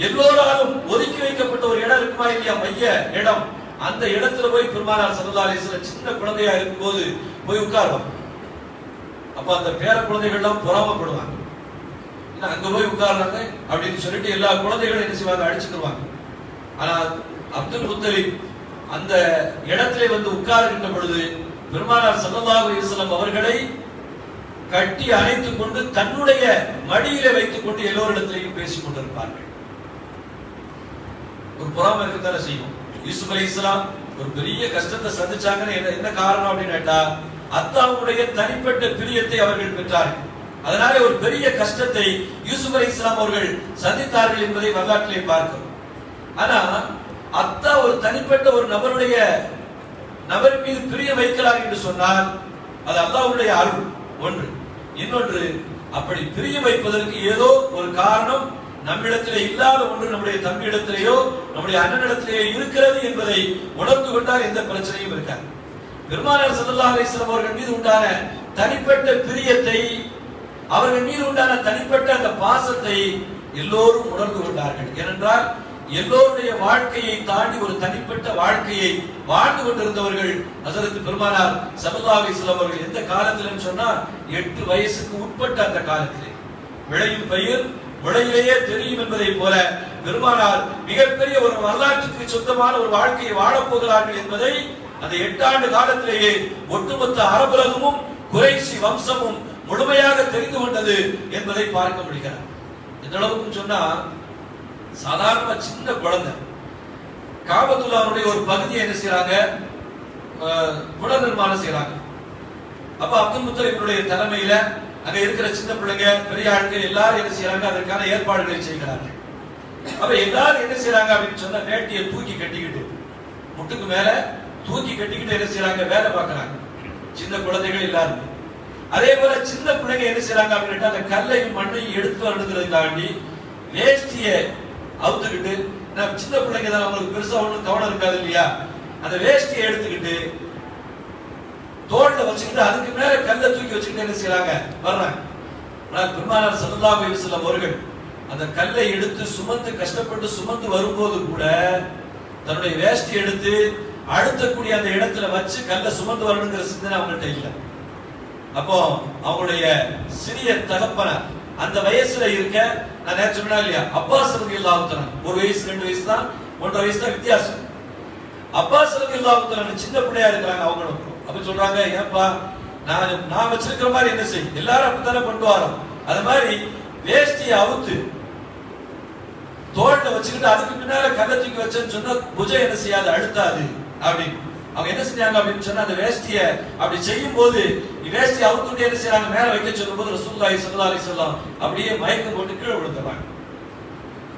எல்லோராலும் ஒதுக்கி வைக்கப்பட்ட ஒரு இடம் இருக்குமா இல்லையா, மைய இடம், அந்த இடத்துல போய் பெருமானார் ஸல்லல்லாஹு அலைஹி வஸல்லம் சின்ன குழந்தையா இருக்கும்போது போய் உட்காருவாங்க. அப்ப அந்த பேர குழந்தைகள் எல்லாம் பொறாமப்படுவாங்க, அங்க போய் உட்கார்றாங்க அப்படின்னு சொல்லிட்டு எல்லா குழந்தைகளும் என்ன செய்வாங்க, அடிச்சுக்குவாங்க. ஆனா அப்துல் முத்தலிப் அந்த இடத்திலே வந்து உட்கார்கின்ற பொழுது பெருமானார் ஸல்லல்லாஹு அலைஹி வஸல்லம் அவர்களை கட்டி அணைத்துக் கொண்டு தன்னுடைய மடியிலே வைத்துக் கொண்டு எல்லோரிடத்திலையும் பேசிக் கொண்டிருப்பார்கள். ஒரு பொறாமை இருக்கத்தானே செய்யும். யூசுப் அலைஹிஸ்ஸலாம் ஒரு பெரிய கஷ்டத்தை சந்திச்சாங்கன்னு என்ன காரணம் அப்படின்னு கேட்டா, அத்தாவுடைய தனிப்பட்ட பிரியத்தை அவர்கள் பெற்றார்கள். அதனால ஒரு பெரிய கஷ்டத்தை யூசுப் அலைஹிஸ்ஸலாம் அவர்கள் சந்தித்தார்கள் என்பதை வரலாற்றிலே பார்க்கிறோம். ஆனா அத்தா ஒரு தனிப்பட்ட ஒரு நபர் மீது பிரிய வைக்கிறார் என்று சொன்னால் அது அல்லாஹ்வுடைய அருள் ஒன்று. இன்னொன்று, அப்படி பிரிய வைப்பதற்கு ஏதோ ஒரு காரணம் நம்மிடத்திலே இல்லாத ஒன்று நம்முடைய தம்பியிடத்திலேயோ நம்முடைய அண்ணனிடத்திலேயோ இருக்கிறது என்பதை உணர்ந்து கொண்டால் எந்த பிரச்சனையும் இருக்காது. பெருமானார் ஸல்லல்லாஹு அலைஹி வஸல்லம் அவர்கள் மீது உண்டான தனிப்பட்ட பிரியத்தை, அவர்கள் மீது உண்டான தனிப்பட்ட அந்த பாசத்தை எல்லோரும் உணர்ந்து கொண்டார்கள். ஏனென்றால் எல்லோருடைய வாழ்க்கையை தாண்டி ஒரு தனிப்பட்ட வாழ்க்கையை வாழ்ந்து கொண்டிருந்தவர்கள் ஹஜ்ரத் பெருமானார் ஸல்லல்லாஹு அலைஹி வஸல்லம் அவர்கள். எந்த காலத்திலும் சொன்னா 8 வயசுக்கு உட்பட்ட அந்த காலத்திலே விளையும் பயிர் விளையிலேயே தெரியும் என்பதை போல பெருமானார் மிகப்பெரிய ஒரு வரலாற்றுக்கு சொந்தமான ஒரு வாழ்க்கையை வாழப் போகிறார்கள் என்பதை அந்த 8 ஆண்டு காலத்திலேயே ஒட்டுமொத்த அரபுலகமும் குறைஷி வம்சமும் முழுமையாக தெரிந்து கொண்டது என்பதை பார்க்க முடிகிறது. எந்த அளவுக்கு சொன்னா, சாதாரண சின்ன குழந்தை காபத்துல்லாஹ்வுடைய ஒரு பகுதியை என்ன செய்யறாங்க, புனர் நிர்மாணம் செய்யறாங்க. அப்ப அப்துல் முத்தலிபுடைய தலைமையில அங்க இருக்கிற சின்ன பிள்ளைங்க பெரிய ஆட்கள் எல்லாரும் என்ன செய்யறாங்க, அதற்கான ஏற்பாடுகளை செய்கிறார்கள். அப்ப எல்லாரும் என்ன செய்யறாங்க அப்படின்னு சொன்னா, வேட்டியை தூக்கி கட்டிக்கிட்டு முட்டுக்கு மேல தூக்கி கட்டிக்கிட்டு என்ன செய்யறாங்க, வேலை பார்க்கறாங்க சின்ன குழந்தைகள் எல்லாரும். அதே போல சின்ன பிள்ளைங்க என்ன செய்யறாங்க அப்படின்னா, அந்த கல்லையும் மண்ணையும் எடுத்து வரணுங்கிறதுக்காண்டி வேஷ்டியை அவுத்துக்கிட்டு, சின்ன பிள்ளைங்க தான் அவங்களுக்கு பெருசா ஒண்ணும் கவனம் இருக்காது இல்லையா, அந்த வேஷ்டியை எடுத்துக்கிட்டு தோல்ல வச்சுக்கிட்டு அதுக்கு மேல கல்லை தூக்கி வச்சுக்கிட்டு என்ன செய்யறாங்க, வர்றாங்க. பெருமானார் ஸல்லல்லாஹு அலைஹி வஸல்லம் அவர்கள் அந்த கல்லை எடுத்து சுமந்து கஷ்டப்பட்டு சுமந்து வரும்போது கூட தன்னுடைய வேஷ்டி எடுத்து அழுத்தக்கூடிய அந்த இடத்துல வச்சு கல்லை சுமந்து வரணுங்கிற சிந்தனை அவங்கள்ட்ட இல்லை. அப்போ அவங்களுடைய சிறிய தகப்பனார் அந்த வயசுல இருக்க, நான் நேற்று சொன்னா இல்லையா, அப்பாஸ் ரலியல்லாஹு தஆலா ஒரு வயசு 2 வயசு தான், 1.5 வயசு தான் வித்தியாசம். அப்பாஸ் ரலியல்லாஹு தஆலா சின்ன பிள்ளையா இருக்காங்க அவங்களும். அப்ப சொல்றாங்க, ஏன்பா நான் வச்சிருக்கிற மாதிரி என்ன செய், எல்லாரும் அப்படித்தானே கொண்டு வரோம். அது மாதிரி வேஷ்டியை அவுத்து தோல்ல வச்சுக்கிட்டு அதுக்கு பின்னால கதத்துக்கு வச்சேன்னு சொன்னா புஜை என்ன செய்யாது, அழுத்தாது அப்படின்னு. அவங்க என்ன செஞ்சாங்க அப்படின்னு சொன்னா, அந்த வேஷ்டியை அப்படி செய்யும் போது வேஷ்டியை அவுத்துட்டு என்ன செய்யறாங்க, மேல வைக்க சொல்லும் போது ரசூலுல்லாஹி ஸல்லல்லாஹு அலைஹி வஸல்லம் அப்படியே மயக்கம் போட்டு கீழே விழுந்துறாங்க.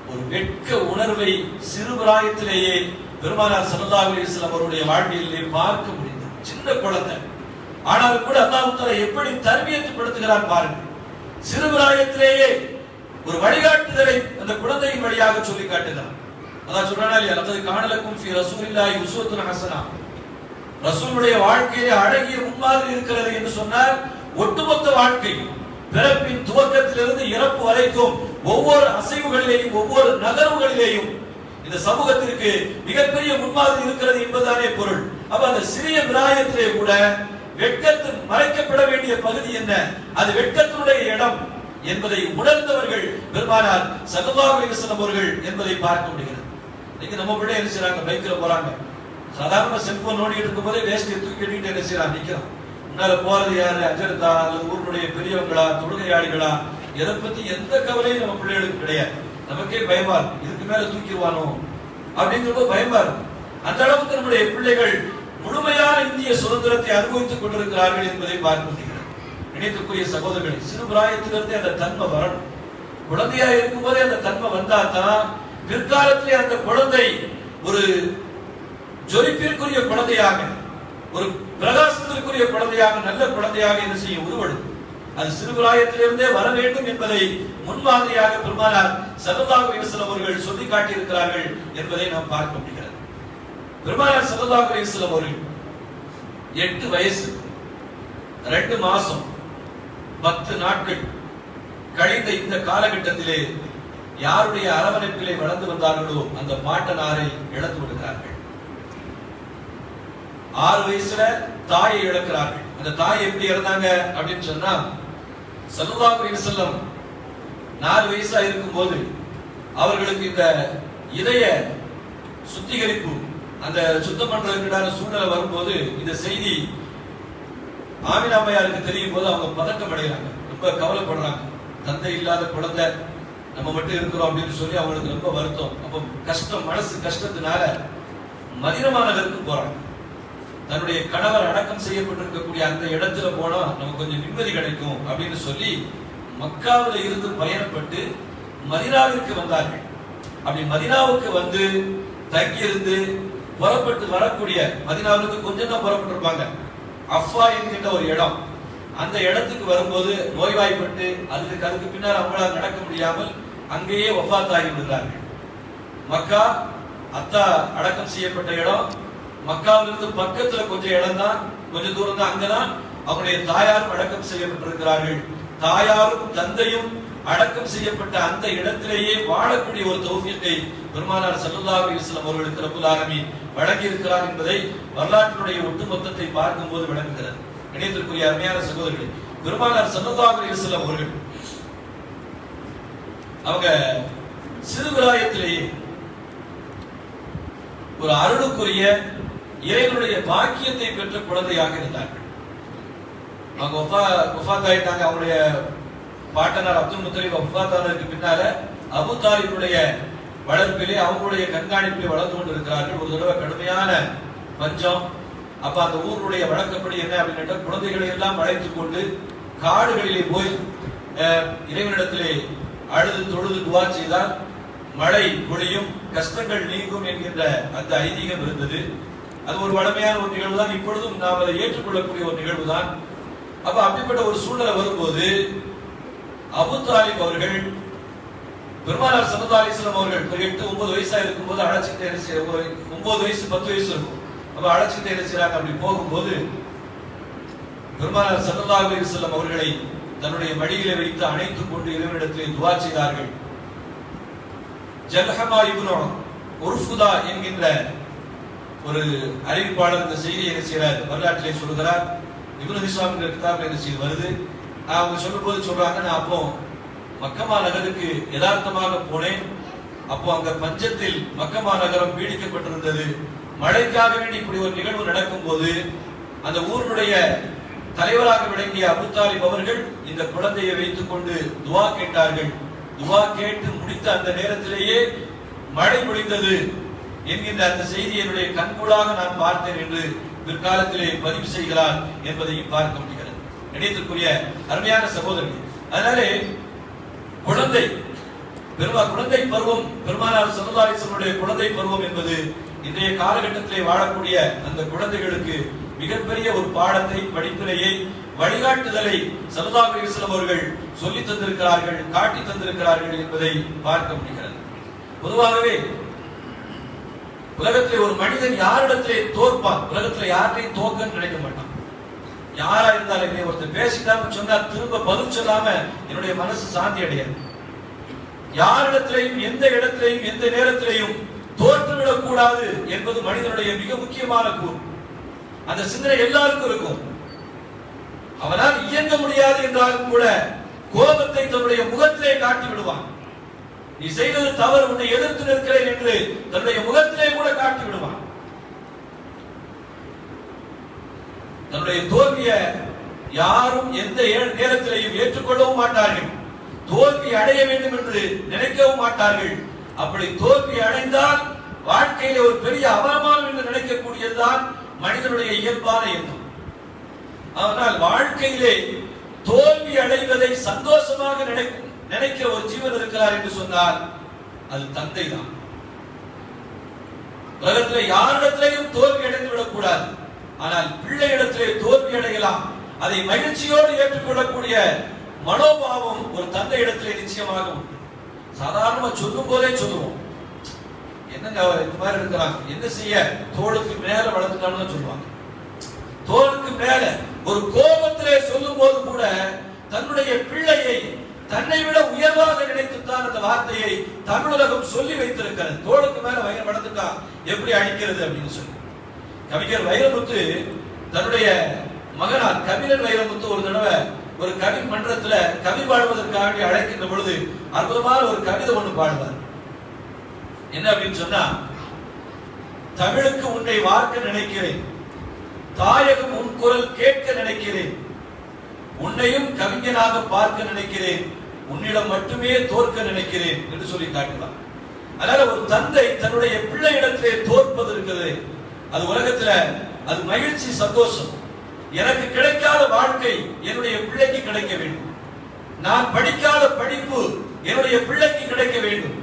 ஒரு வெட்க உணர்வை சிறு பிராயத்திலேயே பெருமானார் ஸல்லல்லாஹு அலைஹி வஸல்லம் அவருடைய வாழ்க்கையிலே பார்க்க முடிந்தது. சின்ன குழந்தை ஆனாலும் கூட அல்லாஹ் தஆலா எப்படி தர்பியத்துப்படுத்துகிறார் பாருங்க. சிறு பிராயத்திலேயே ஒரு வழிகாட்டுதலை அந்த குழந்தையின் வழியாக சொல்லி காட்டுகிறார். அதான் சொல்றானா இல்லையா, லகத் கான லக்கும் ஃபீ ரசூலில்லாஹி உஸ்வத்துன் ஹஸனா, ரசூலுடைய வாழ்க்கையிலே அழகிய முன்மாதிரி இருக்கிறது என்று சொன்னார். ஒட்டுமொத்த வாழ்க்கை பிறப்பின் துவக்கத்திலிருந்து இறப்பு வரைக்கும் ஒவ்வொரு அசைவுகளிலேயும் ஒவ்வொரு நகர்வுகளிலேயும் இந்த சமூகத்திற்கு மிகப்பெரிய முன்மாதிரி இருக்கிறது என்பதுதானே பொருள். அப்ப அந்த சிறிய பிராயத்திலே கூட வெட்கத்தில் மறைக்கப்பட வேண்டிய பகுதி என்ன, அது வெட்கத்தினுடைய இடம் என்பதை உணர்ந்தவர்கள் பெருமானார் ஸல்லல்லாஹு அலைஹி வஸல்லம் அவர்கள் என்பதை பார்க்க முடிகிறது. இன்னைக்கு நம்ம பிள்ளை என்ன செய்றாங்க, பைக்ல போறாங்க, சாதாரண செல்போன் நோண்டிட்டு இருக்கும் போதே வேஷ்டியை தூக்கி எறிட்டு என்ன செய்யறாங்க, நிக்கிறான். முன்னால போறது யாரு, அஜர்தா அல்லது ஊருடைய பெரியவங்களா, தொழுகையாளிகளா, எதை பத்தி எந்த கவலையும் நம்ம பிள்ளைகளுக்கு கிடையாது. நமக்கே பயமா இருக்கு, இதுக்கு மேல தூக்கிடுவானோ அப்படிங்கிறது பயமா இருக்கு. அந்த அளவுக்கு நம்முடைய பிள்ளைகள் முழுமையான இந்திய சுதந்திரத்தை அனுபவித்துக் கொண்டிருக்கிறார்கள் என்பதை பார்க்க முடிகிறது. இணைத்துக்குரிய சகோதரர்களை, சிறு பிராயத்திலிருந்தே அந்த தன்மை வரணும். குழந்தையா இருக்கும் போதே அந்த தன்மை வந்தா தான் பிற்காலத்திலே அந்த குழந்தை ஒரு ஜொலிப்பிற்குரிய குழந்தையாக, ஒரு பிரகாசத்திற்குரிய குழந்தையாக, நல்ல குழந்தையாக என்ன செய்ய உருவெடும். அது சிறுபிராயத்திலிருந்தே வர வேண்டும் என்பதை முன்மாதிரியாக பெருமானார் ஸல்லல்லாஹு அலைஹி வஸல்லம் அவர்கள் சொல்லி காட்டியிருக்கிறார்கள் என்பதை நாம் பார்க்க முடிகிறது. பெருமானார் ஸல்லல்லாஹு அலைஹி வஸல்லம் அவர்கள் 8 வயசு 2 மாசம் 10 நாட்கள் கழிந்த இந்த காலகட்டத்திலே யாருடைய அரவணைப்பிலே வளர்ந்து வந்தார்களோ அந்த பாட்டனாரை இழந்து விடுகிறார்கள். 6 வயசுல தாயை இழக்கிறார்கள். அந்த தாய் எப்படி இறந்தாங்க அப்படின்னு சொன்னா, ஸல்லல்லாஹு அலைஹி வஸல்லம் 4 வயசா இருக்கும் போது அவர்களுக்கு இந்த இதய சுத்திகரிப்பு, அந்த சுத்தம் பண்றதுக்கான சூழ்நிலை வரும்போது இந்த செய்தி ஆமினா அம்மையாருக்கு தெரியும் போது அவங்க பதட்டம் அடைகிறாங்க, ரொம்ப கவலைப்படுறாங்க. தந்தை இல்லாத குழந்தை, நம்ம மட்டும் இருக்கிறோம் அப்படின்னு சொல்லி அவங்களுக்கு ரொம்ப வருத்தம். அப்போ கஷ்டம், மனசு கஷ்டத்தினால மதீனா நகருக்கு போறாங்க. தன்னுடைய கணவர் அடக்கம் செய்யப்பட்டிருக்கக்கூடிய அந்த இடத்துல போனா நமக்கு கொஞ்சம் நிம்மதி கிடைக்கும் அப்படின்னு சொல்லி மக்காவில் இருந்து பயணப்பட்டு மதீனாவிற்கு வந்தார்கள். அப்படி மதீனாவுக்கு வந்து தங்கியிருந்து புறப்பட்டு வரக்கூடிய, மதீனாவிற்கு கொஞ்சம் தான் புறப்பட்டிருப்பாங்க, அஃபா என்கின்ற ஒரு இடம், அந்த இடத்துக்கு வரும்போது நோய்வாய்ப்பட்டு அதுக்கு பின்னால் அவங்களால் நடக்க முடியாமல் அங்கேயே வஃபாத் ஆகி விடுகிறார்கள். மக்கா அத்தா அடக்கம் செய்யப்பட்ட இடம், மக்காவிலிருந்து பக்கத்துல கொஞ்சம் இடம் தான், கொஞ்சம் தூரம் தான், அங்கதான் அவங்களுடைய தாயாரும் அடக்கம் செய்யப்பட்டிருக்கிறார்கள். தாயாரும் தந்தையும் அடக்கம் செய்யப்பட்ட அந்த இடத்திலேயே வாழக்கூடிய ஒரு தௌஃபீக்கை பெருமானார் ஸல்லல்லாஹு அலைஹி வஸல்லம் அவர்களுக்கு ரப்புல் ஆலமீன் வழங்கி இருக்கிறார் என்பதை வரலாற்றினுடைய ஒட்டுமொத்தத்தை பார்க்கும்போது விளங்குகிறது. இணையத்திற்குரிய அருமையான சகோதரர்களே, பெருமானார் ஸல்லல்லாஹு அலைஹி வஸல்லம் அவர்கள் அவங்க சிறுபிராயத்திலேயே ஒரு அருளுக்குரிய இறைவனுடைய பாக்கியத்தை பெற்ற குழந்தையாக இருந்தார்கள். அவங்க வஃபாத் ஆயிட்டாங்க. அவங்களுடைய பாட்டனார் அப்துல் முத்தலிப் வஃபாத் ஆனதுக்கு பின்னால அபூ தாலிபுடைய வளர்ப்பிலே, அவங்களுடைய கண்காணிப்பிலே வளர்ந்து கொண்டிருக்கிறார்கள். ஒரு தடவை கடுமையான பஞ்சம். அப்ப அந்த ஊருடைய வழக்கப்படி என்ன அப்படின்னா, குழந்தைகளை எல்லாம் அழைத்துக் கொண்டு காடுகளிலே போய் இறைவனிடத்திலே அழுது தொழுது துவா செய்தால் மழை பொழியும், கஷ்டங்கள் நீங்கும் என்கின்ற அந்த ஐதீகம் இருந்தது. அது ஒரு வளமையான ஒரு நிகழ்வு தான். இப்பொழுதும் நாம் அதை ஏற்றுக்கொள்ளக்கூடிய ஒரு நிகழ்வு தான். அப்ப அப்படிப்பட்ட ஒரு சூழ்நிலை வரும்போது அபூ தாலிப் அவர்கள் பெருமானார் ஸல்லல்லாஹு அலைஹி வஸல்லம் அவர்கள் 8-9 வயசா இருக்கும்போது அழைச்சிட்டு என்ன செய்ய, 9 வயசு 10 வயசு இருக்கும். அப்ப அழைச்சிட்டு என்ன செய்யறாங்க, அப்படி போகும்போது பெருமானார் ஸல்லல்லாஹு அலைஹி வஸல்லம் அவர்களை தன்னுடைய மடியிலே வைத்து அணைத்துக் கொண்டு இறைவனிடத்திலே துஆ செய்தார்கள். ஜல்ஹமா இப்னு உர்ஃபுதா என்கின்ற ஒரு அறிவிப்பாளர் இந்த செய்தியை என்ன செய்கிறார், வரலாற்றிலே சொல்கிறார். இப்னு ஹிஷாம் கிதாப்ல என்ன செய்து வருது. அவங்க சொல்லும்போது சொல்றாங்க, நான் அப்போ மக்கமா நகருக்கு யதார்த்தமாக போனேன். அப்போ அங்க பஞ்சத்தில் மக்கமா நகரம் பீடிக்கப்பட்டிருந்தது. மழைக்காக வேண்டி இப்படி ஒரு நிகழ்வு நடக்கும் போது அந்த ஊருடைய தலைவராக விளங்கிய அபூ தாலிப் அவர்கள் இந்த குழந்தையை வைத்துக் கொண்டு துவா கேட்டார்கள். துவா கேட்டு முடித்த அந்த நேரத்திலேயே மழை பொழிந்தது என்கின்ற அந்த செய்தியை என்னுடைய கண்கூடாக நான் பார்த்தேன் என்று பிற்காலத்திலே பதிவு செய்கிறார் என்பதையும் பார்க்க முடிகிறது. இணையத்திற்குரிய அருமையான சகோதரர்கள், அதனாலே குழந்தை பருவம், பெருமானார் ஸல்லல்லாஹு அலைஹி வஸல்லம் குழந்தை பருவம் என்பது இன்றைய காலகட்டத்திலே வாழக்கூடிய அந்த குழந்தைகளுக்கு மிகப்பெரிய ஒரு பாடத்தை, படிப்பினையை, வழிகாட்டுதலை ஸல்லல்லாஹு அலைஹி வஸல்லம் அவர்கள் சொல்லி தந்திருக்கிறார்கள், காட்டி தந்திருக்கிறார்கள் என்பதை பார்க்க முடிகிறது. பொதுவாகவே உலகத்திலே ஒரு மனிதன் யாரிடத்திலே தோற்பான், உலகத்திலே யாரையும் தோக்கன்னு நினைக்க மாட்டான். யாரா இருந்தாலும் ஒருத்தர் பேசிட்டாம சொன்னா திரும்ப பதில் சொல்லாம என்னுடைய மனசு சாந்தி அடையாது. யாரிடத்திலையும் எந்த இடத்திலையும் எந்த நேரத்திலையும் தோற்றுவிடக் கூடாது என்பது மனிதனுடைய மிக முக்கியமான கூறு. அந்த சிந்தனை எல்லாருக்கும் இருக்கும். அவனால் இயங்க முடியாது என்றாலும் கூட கோபத்தை தன்னுடைய முகத்திலே காட்டி விடுவான். நீ செய்தது தவறு, உன்னை எதிர்த்து நிற்கிறேன் என்று தன்னுடைய முகத்திலே கூட காட்டி விடுவான். தன்னுடைய தோல்வியை யாரும் எந்த நேரத்திலையும் ஏற்றுக்கொள்ளவும் மாட்டார்கள். தோல்வி அடைய வேண்டும் என்று நினைக்கவும் மாட்டார்கள். அப்படி தோல்வி அடைந்தால் வாழ்க்கையில ஒரு பெரிய அவமானம் என்று நினைக்கக்கூடியதுதான் மனிதனுடைய இயல்பான எண்ணம். ஆனால் வாழ்க்கையிலே தோல்வி அடைவதை சந்தோஷமாக நினைக்கிற ஒரு ஜீவன் இருக்கிறார் என்று சொன்னால் அது தந்தை தான். உலகத்தில் யாரிடத்திலையும் தோல்வி அடைந்து விடக்கூடாது. ஆனால் பிள்ளை இடத்திலே தோல்வி அடையலாம். அதை மகிழ்ச்சியோடு ஏற்றுக்கொள்ளக்கூடிய மனோபாவம் ஒரு தந்தை இடத்திலே நிச்சயமாக உண்டு. சாதாரணமா சொல்லும் போதே சொல்லுவோம், என்னங்க இந்த மாதிரி இருக்கிறாங்க, என்ன செய்ய, தோளுக்கு மேல வளர்ந்துட்டான்னு சொல்லுவாங்க. தோளுக்கு மேல ஒரு கோபத்திலே சொல்லும் போது கூட தன்னுடைய பிள்ளையை தன்னை விட உயர்வாக நினைத்துத்தான் அந்த வார்த்தையை தமிழகம் சொல்லி வைத்திருக்கிறது. தோளுக்கு மேல வயிறு வளர்ந்துட்டா எப்படி அடிக்கிறது அப்படின்னு சொல்லி கவிஞர் வைரமுத்து தன்னுடைய மகனார் கவிஞர் வைரமுத்து ஒரு தடவை ஒரு கவி மன்றத்துல கவி பாடுவதற்காக அழைக்கின்ற பொழுது அற்புதமான ஒரு கவிதை ஒன்று பாடுவார். என்ன அப்படின்னு சொன்னா, தமிழுக்கு உன்னை வார்க்க நினைக்கிறேன், தாயகம் உன் குரல் கேட்க நினைக்கிறேன், உன்னையும் கவிஞனாக பார்க்க நினைக்கிறேன், உன்னிடம் மட்டுமே தோற்க நினைக்கிறேன் என்று சொல்லி காட்டுவார். அதனால ஒரு தந்தை தன்னுடைய பிள்ளை இடத்திலே தோற்பது இருக்கிறது, அது உலகத்துல அது மகிழ்ச்சி, சந்தோஷம். எனக்கு கிடைக்காத வாழ்க்கை என்னுடைய பிள்ளைக்கு கிடைக்க வேண்டும், நான் படிக்காத படிப்பு என்னுடைய பிள்ளைக்கு கிடைக்க வேண்டும்,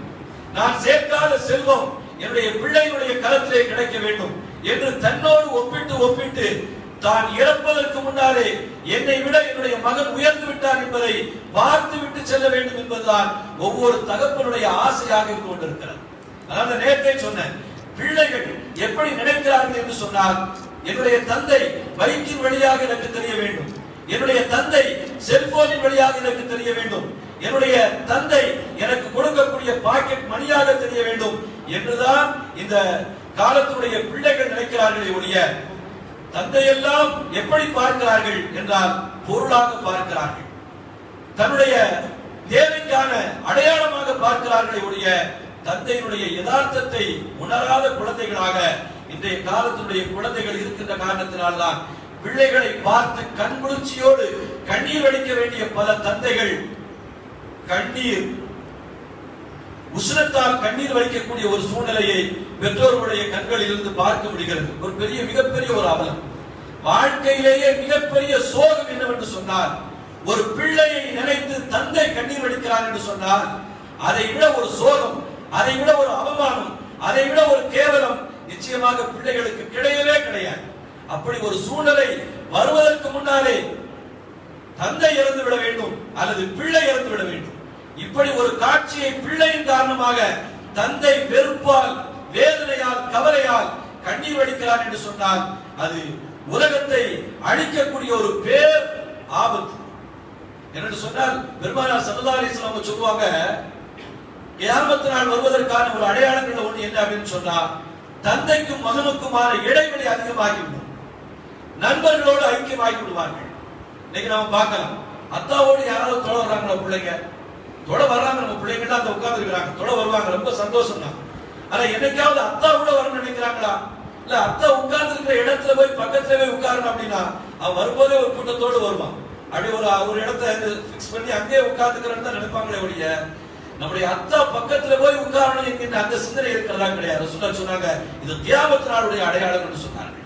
நான் சேர்க்காத செல்வம் என்னுடைய பிள்ளையினுடைய கரத்திலே கிடைக்க வேண்டும் என்று தன்னோடு ஒப்பிட்டு தான் இறப்பதற்கு முன்னாலே என்னை விட என்னுடைய மகன் உயர்ந்து விட்டார் என்பதை பார்த்து விட்டு செல்ல வேண்டும் என்பதுதான் ஒவ்வொரு தகப்பனுடைய ஆசையாக இருந்து கொண்டிருக்கிறது. அதாவது நேரத்தை சொன்னேன், பிள்ளைகள் எப்படி நினைக்கிறார்கள் என்று சொன்னால், என்னுடைய தந்தை பைக்கின் வழியாக எனக்கு தெரிய வேண்டும், என்னுடைய தந்தை செல்போனின் வழியாக எனக்கு தெரிய வேண்டும், என்னுடைய தந்தை எனக்கு கொடுக்கக்கூடிய பாக்கெட் மணியாக தெரிய வேண்டும் என்றுதான் இந்த காலத்துடைய பிள்ளைகள் நினைக்கிறார்களே ஒழிய, தந்தையெல்லாம் எப்படி பார்க்கிறார்கள் என்றால் பொருளாக பார்க்கிறார்கள், தன்னுடைய தேவைக்கான அடையாளமாக பார்க்கிறார்களே ஒழிய தந்தையினுடைய யதார்த்தத்தை உணராத குழந்தைகளாக இன்றைய காலத்தினுடைய குழந்தைகள் இருக்கின்ற காரணத்தினால்தான் பிள்ளைகளை பார்த்து கண்குளிர்ச்சியோடு கண்ணீர் வடிக்க வேண்டிய பல தந்தைகள் கண்ணீர் உஷ்ணத்தால் கண்ணீர் வடிக்கக்கூடிய ஒரு சூழ்நிலையை பெற்றோர்களுடைய கண்களில் இருந்து பார்க்க முடிகிறது. ஒரு பெரிய மிகப்பெரிய ஒரு அவலம். வாழ்க்கையிலேயே மிகப்பெரிய சோகம் என்னவென்று சொன்னால், ஒரு பிள்ளையை நினைத்து தந்தை கண்ணீர் வடிக்கிறார் என்று சொன்னால் அதை விட ஒரு சோகம், அதை விட ஒரு அவமானம், அதை விட ஒரு கேவலம் நிச்சயமாக பிள்ளைகளுக்கு கிடையவே கிடையாது. அப்படி ஒரு சூழ்நிலை வருவதற்கு முன்னாலே தந்தை இறந்து விட வேண்டும் அல்லது பிள்ளை இறந்து விட வேண்டும். இப்படி ஒரு காட்சியை பிள்ளையின் காரணமாக தந்தை வெறுப்பால், வேதனையால், கவலையால் கண்ணீர் வடிக்கிறார் என்று சொன்னால் அது உலகத்தை அழிக்கக்கூடிய ஒரு பேர் ஆபத்து. என்று சொன்னால் பெருமானார் ஸல்லல்லாஹு அலைஹி வஸல்லம் சொல்லுவாங்க, கியாமத் நாள் வருவதற்கான ஒரு அடையாளங்கள் ஒன்று என்ன அப்படின்னு சொன்னா, தந்தைக்கும் மகனுக்குமான இடைவெளி அதிகமாகிவிடும். நண்பர்களோடு ஐக்கியமாகி விடுவார்கள். இன்னைக்கு நாம பார்க்கலாம், அத்தாவோடு யாராவது தொலை வர்றாங்களா பிள்ளைங்க, தொலை வர்றாங்க, நம்ம பிள்ளைங்க அந்த உட்கார்ந்து இருக்கிறாங்க, தொலை வருவாங்க, ரொம்ப சந்தோஷம் தான். ஆனா என்னைக்காவது அத்தா கூட வரணும்னு நினைக்கிறாங்களா? இல்ல அத்தா உட்கார்ந்து இருக்கிற இடத்துல போய் பக்கத்துல போய் உட்காரணும் அப்படின்னா அவன் வரும்போதே ஒரு கூட்டத்தோடு வருவான். அப்படி ஒரு இடத்த பிக்ஸ் பண்ணி அங்கேயே உட்கார்ந்துக்கிறன்னு தான் நினைப்பாங்களே ஒழிய நம்முடைய அத்தா பக்கத்துல போய் உட்காரணும் என்கின்ற அந்த சிந்தனை இருக்கிறதா கிடையாது. சொன்னாங்க இது கியாமத் நாளுடைய அடையாளம் என்று சொன்னார்கள்.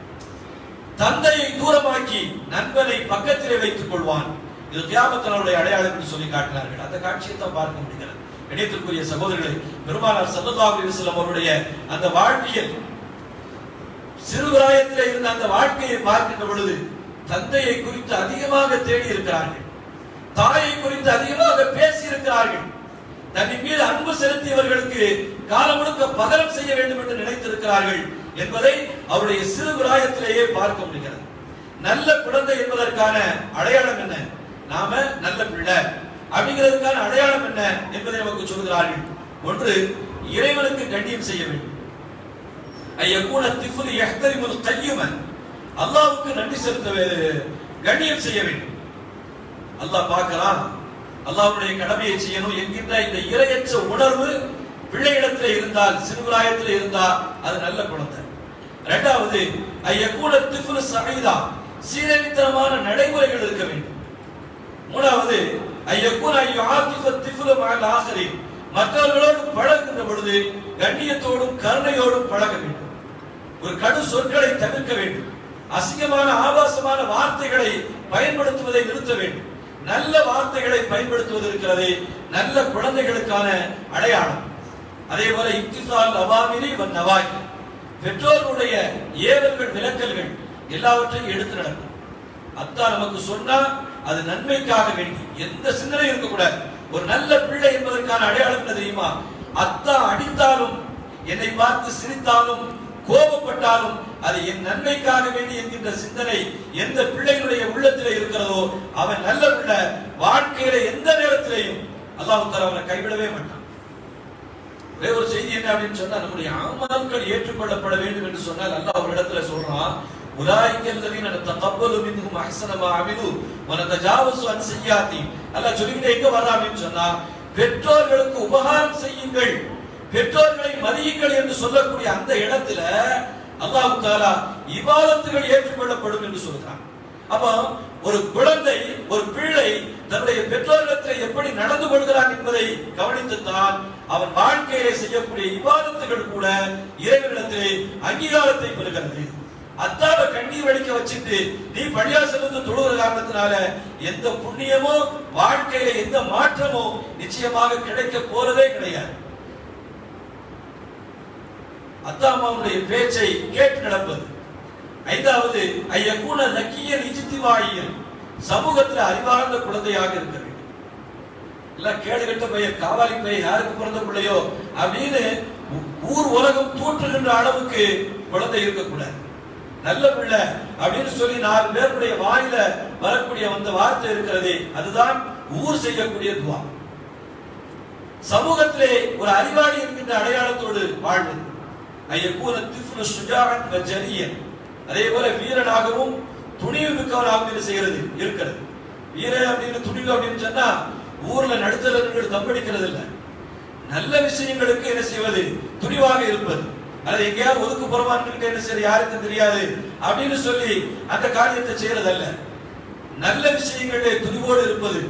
தந்தையை தூரமாக்கி நண்பனை பக்கத்திலே வைத்துக் கொள்வான், இது கியாமத் நாளுடைய அடையாளம் என்று சொல்லி காட்டினார்கள். அந்த காட்சியை தான் பார்க்க முடிகிறது. இணையத்திற்குரிய சகோதரர்களை, பெருமானார் ஸல்லல்லாஹு அலைஹி வஸல்லம் அவருடைய அந்த வாழ்க்கையில் சிறுபிராயத்திலே இருந்த அந்த வாழ்க்கையை பார்க்கின்ற பொழுது தந்தையை குறித்து அதிகமாக தேடி இருக்கிறார்கள், தாயை குறித்து அதிகமாக பேசி இருக்கிறார்கள். தன்னின் மீது அன்பு செலுத்தியவர்களுக்கு காலம் முழுக்க பகரம் செய்ய வேண்டும் என்று நினைத்திருக்கிறார்கள் என்பதை அவருடைய சிறுபிராயத்திலேயே பார்க்க முடிகிறது. நல்ல குழந்தை என்பதற்கான அடையாளம் என்ன? நாம நல்ல பிள்ளை அப்படிங்கிறதுக்கான அடையாளம் என்ன என்பதை நமக்கு சொல்கிறார்கள். ஒன்று, இறைவனுக்கு கண்ணியம் செய்ய வேண்டும். ஐயகூன திஃபுல் யஹ்தரிமுல் கையுமன், அல்லாஹ்வுக்கு நன்றி செலுத்த கண்ணியம் செய்ய வேண்டும். அல்லாஹ் பார்க்கிறான், அல்லாஹ்வுடைய கடமையை செய்யணும் என்கின்ற இந்த இறையற்ற உணர்வு பிள்ளையிடத்தில் இருந்தால், சிறுபிராயத்தில் இருந்தால் அது நல்ல குழந்தை. இரண்டாவது, ஐயகூன திஃபுல் ஸஈதா, சீரழித்தனமான நடைமுறைகள் இருக்க வேண்டும். மூணாவது, ஐயகூன யுஆதிஃபு திஃபுல் மஅல் ஆகிரின், மற்றவர்களோடு பழகுகின்ற பொழுது கண்ணியத்தோடும் கருணையோடும் பழக வேண்டும். ஒரு கடு சொற்களை தவிர்க்க வேண்டும். அசிங்கமான ஆபாசமான வார்த்தைகளை பயன்படுத்துவதை நிறுத்த வேண்டும். நல்ல வார்த்தைகளை பயன்படுத்துவது இருக்கிறது நல்ல குழந்தைகளுக்கான அடையாளம். அதே போல இம்திசால் அவாமிரி வன் நவாஹி, பெற்றோர்களுடைய ஏவல்கள் விலக்கல்கள் எல்லாவற்றையும் எடுத்து நடக்கும். அத்தா நமக்கு சொன்னா அது நன்மைக்காக வேண்டி, எந்த சிந்தனை இருக்கக்கூடாது. ஒரு நல்ல பிள்ளை என்பதற்கான அடையாளம் என்ன தெரியுமா? அத்தா அடித்தாலும், என்னை பார்த்து சிரித்தாலும், கோபப்பட்டாலும் அது என் நன்மைக்காக வேண்டி என்கின்ற சிந்தனை எந்த பிள்ளைகளுடைய உள்ளத்தில் இருக்கிறதோ அவன் நல்ல பிள்ளை. வாழ்க்கையில எந்த நேரத்திலையும் அல்லாஹ் தஆலா அவனை கைவிடவே மாட்டான். ஒரே ஒரு செய்தி என்ன அப்படின்னு சொன்னா, நம்முடைய அமல்கள் ஏற்றுக்கொள்ளப்பட வேண்டும் என்று சொன்னால் அல்லாஹ் ஒரு இடத்துல சொல்றான், உலாயிக அல்லதீன நதகப்பலு மின்ஹும் அஹ்ஸன மா அமிலு வ நதஜாவஸு அன் ஸய்யாத்தி. அல்லாஹ் சொல்லிக்கிட்டே எங்க வர்றான் அப்படின்னு சொன்னா, பெற்றோர்களுக்கு உபகாரம் செய்யுங்கள், பெற்றோர்களை மதியுங்கள் என்று சொல்லக்கூடிய அந்த இடத்துல அல்லாஹ் தஆலா இபாதத்துகள் ஏற்றுக்கொள்ளப்படும் என்று சொல்றான். அப்ப ஒரு குழந்தை, ஒரு பிள்ளை தன்னுடைய பெற்றோரிடத்தில் எப்படி நடந்து கொள்கிறான் என்பதை கவனித்துத்தான் அவன் வாழ்க்கையிலே செய்யக்கூடிய இபாதத்துகள் கூட இறைவனிடத்திலே அங்கீகாரத்தை பெறுகிறது. அத்தாவை கண்ணீர் வடிக்க வச்சுட்டு நீ பள்ளியாசல் வந்து தொழுகிற காரணத்தினால எந்த புண்ணியமோ வாழ்க்கையில எந்த மாற்றமோ நிச்சயமாக கிடைக்க போறதே கிடையாது. அத்தா அம்மாவுடைய பேச்சை கேட்டு நடப்பது. ஐந்தாவது, ஐயகூன நக்கியல் இஜ்திவாயியல், சமூகத்தில் அறிவார்ந்த குழந்தையாக இருக்க வேண்டும். இல்ல கேடுகட்ட பையன், காவாலி பையன், யாருக்கு பிறந்த பிள்ளையோ அப்படின்னு ஊர் உலகம் தூற்றுகின்ற அளவுக்கு குழந்தை இருக்கக்கூடாது. நல்ல பிள்ளை அப்படின்னு சொல்லி 4 பேருடைய வாயில வரக்கூடிய அந்த வார்த்தை இருக்கிறதே, அதுதான் ஊர் செய்யக்கூடிய துவா. சமூகத்திலே ஒரு அறிவாளி என்கின்ற அடையாளத்தோடு வாழ்வது. ஐயகூன திஃப்லு ஷுஜாஅன் வ ஜரியன், அதே போல வீரனாகவும் துணிவு மிக்கவனாகவும் இது செய்கிறது இருக்கிறது. வீரன் அப்படின்னு துணிவு அப்படின்னு சொன்னா ஊர்ல நடுத்தரர்கள் தம்படிக்கிறது இல்ல, நல்ல விஷயங்களுக்கு என்ன செய்வது, துணிவாக இருப்பது. அது எங்கேயாவது ஒதுக்குப்புறமா இருந்துட்டு என்ன செய்ய யாருக்கும் தெரியாது அப்படின்னு சொல்லி அந்த காரியத்தை செய்யறது அல்ல. நல்ல விஷயங்களே துணிவோடு இருப்பது,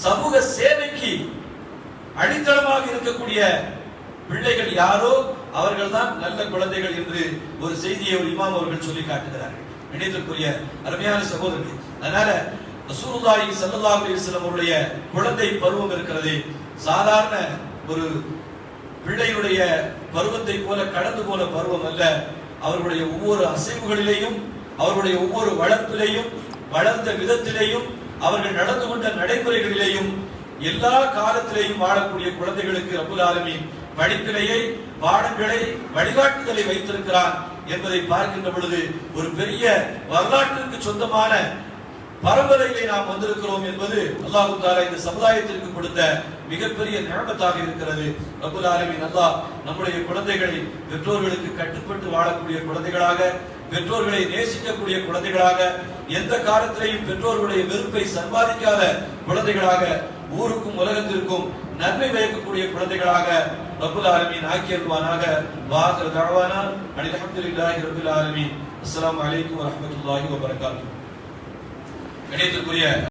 சமூக சேவைக்கு அடித்தளமாக இருக்கக்கூடிய பிள்ளைகள் யாரோ அவர்கள் தான் நல்ல குழந்தைகள் என்று ஒரு செய்தியை ஒரு இமாம் அவர்கள் சொல்லி காட்டுகிறார்கள். இணையத்திற்குரிய அருமையான சகோதரர்கள், அதனால ரசூலுல்லாஹி ஸல்லல்லாஹு அலைஹி வஸல்லம் அவருடைய குழந்தை பருவம் இருக்கிறது சாதாரண ஒரு பிள்ளையுடைய பருவத்தை போல கடந்து போன பருவம் அல்ல. அவர்களுடைய ஒவ்வொரு அசைவுகளிலேயும், அவர்களுடைய ஒவ்வொரு வளர்ப்பிலேயும், வளர்ந்த விதத்திலேயும், அவர்கள் நடந்து கொண்ட நடைமுறைகளிலேயும், எல்லா காலத்திலேயும் வாழக்கூடிய குழந்தைகளுக்கு ரப்புல் ஆலமீன் படிப்பினையை, பாடங்களை, வழிகாட்டுதலை வைத்திருக்கிறான் என்பதை பார்க்கின்ற பொழுது ஒரு பெரிய வரலாற்றுக்கு சொந்தமான பரம்பரையிலே நாம் வந்திருக்கிறோம் என்பது அல்லாஹ் தஆலா இந்த சமுதாயத்திற்கு கொடுத்த மிகப்பெரிய நியமத்தாக இருக்கிறது. ரப்புல் ஆலமீன் அல்லாஹ் நம்முடைய குழந்தைகளை பெற்றோர்களுக்கு கட்டுப்பட்டு வாழக்கூடிய குழந்தைகளாக, பெற்றோர்களை நேசிக்கக்கூடிய குழந்தைகளாக, எந்த காலத்திலேயும் பெற்றோர்களுடைய வெறுப்பை சம்பாதிக்காத குழந்தைகளாக, ஊருக்கும் உலகத்திற்கும் நன்மை பயக்கக்கூடிய குழந்தைகளாக ரப்புல் ஆலமீன் ஆக்கியருள்வானாக. வாஹிரு தஅவானா அல்ஹம்துலில்லாஹி ரப்பில் ஆலமீன். அஸ்ஸலாமு அலைக்கும் வரஹ்மத்துல்லாஹி வபரகாத்துஹு. கணியத்திற்குரிய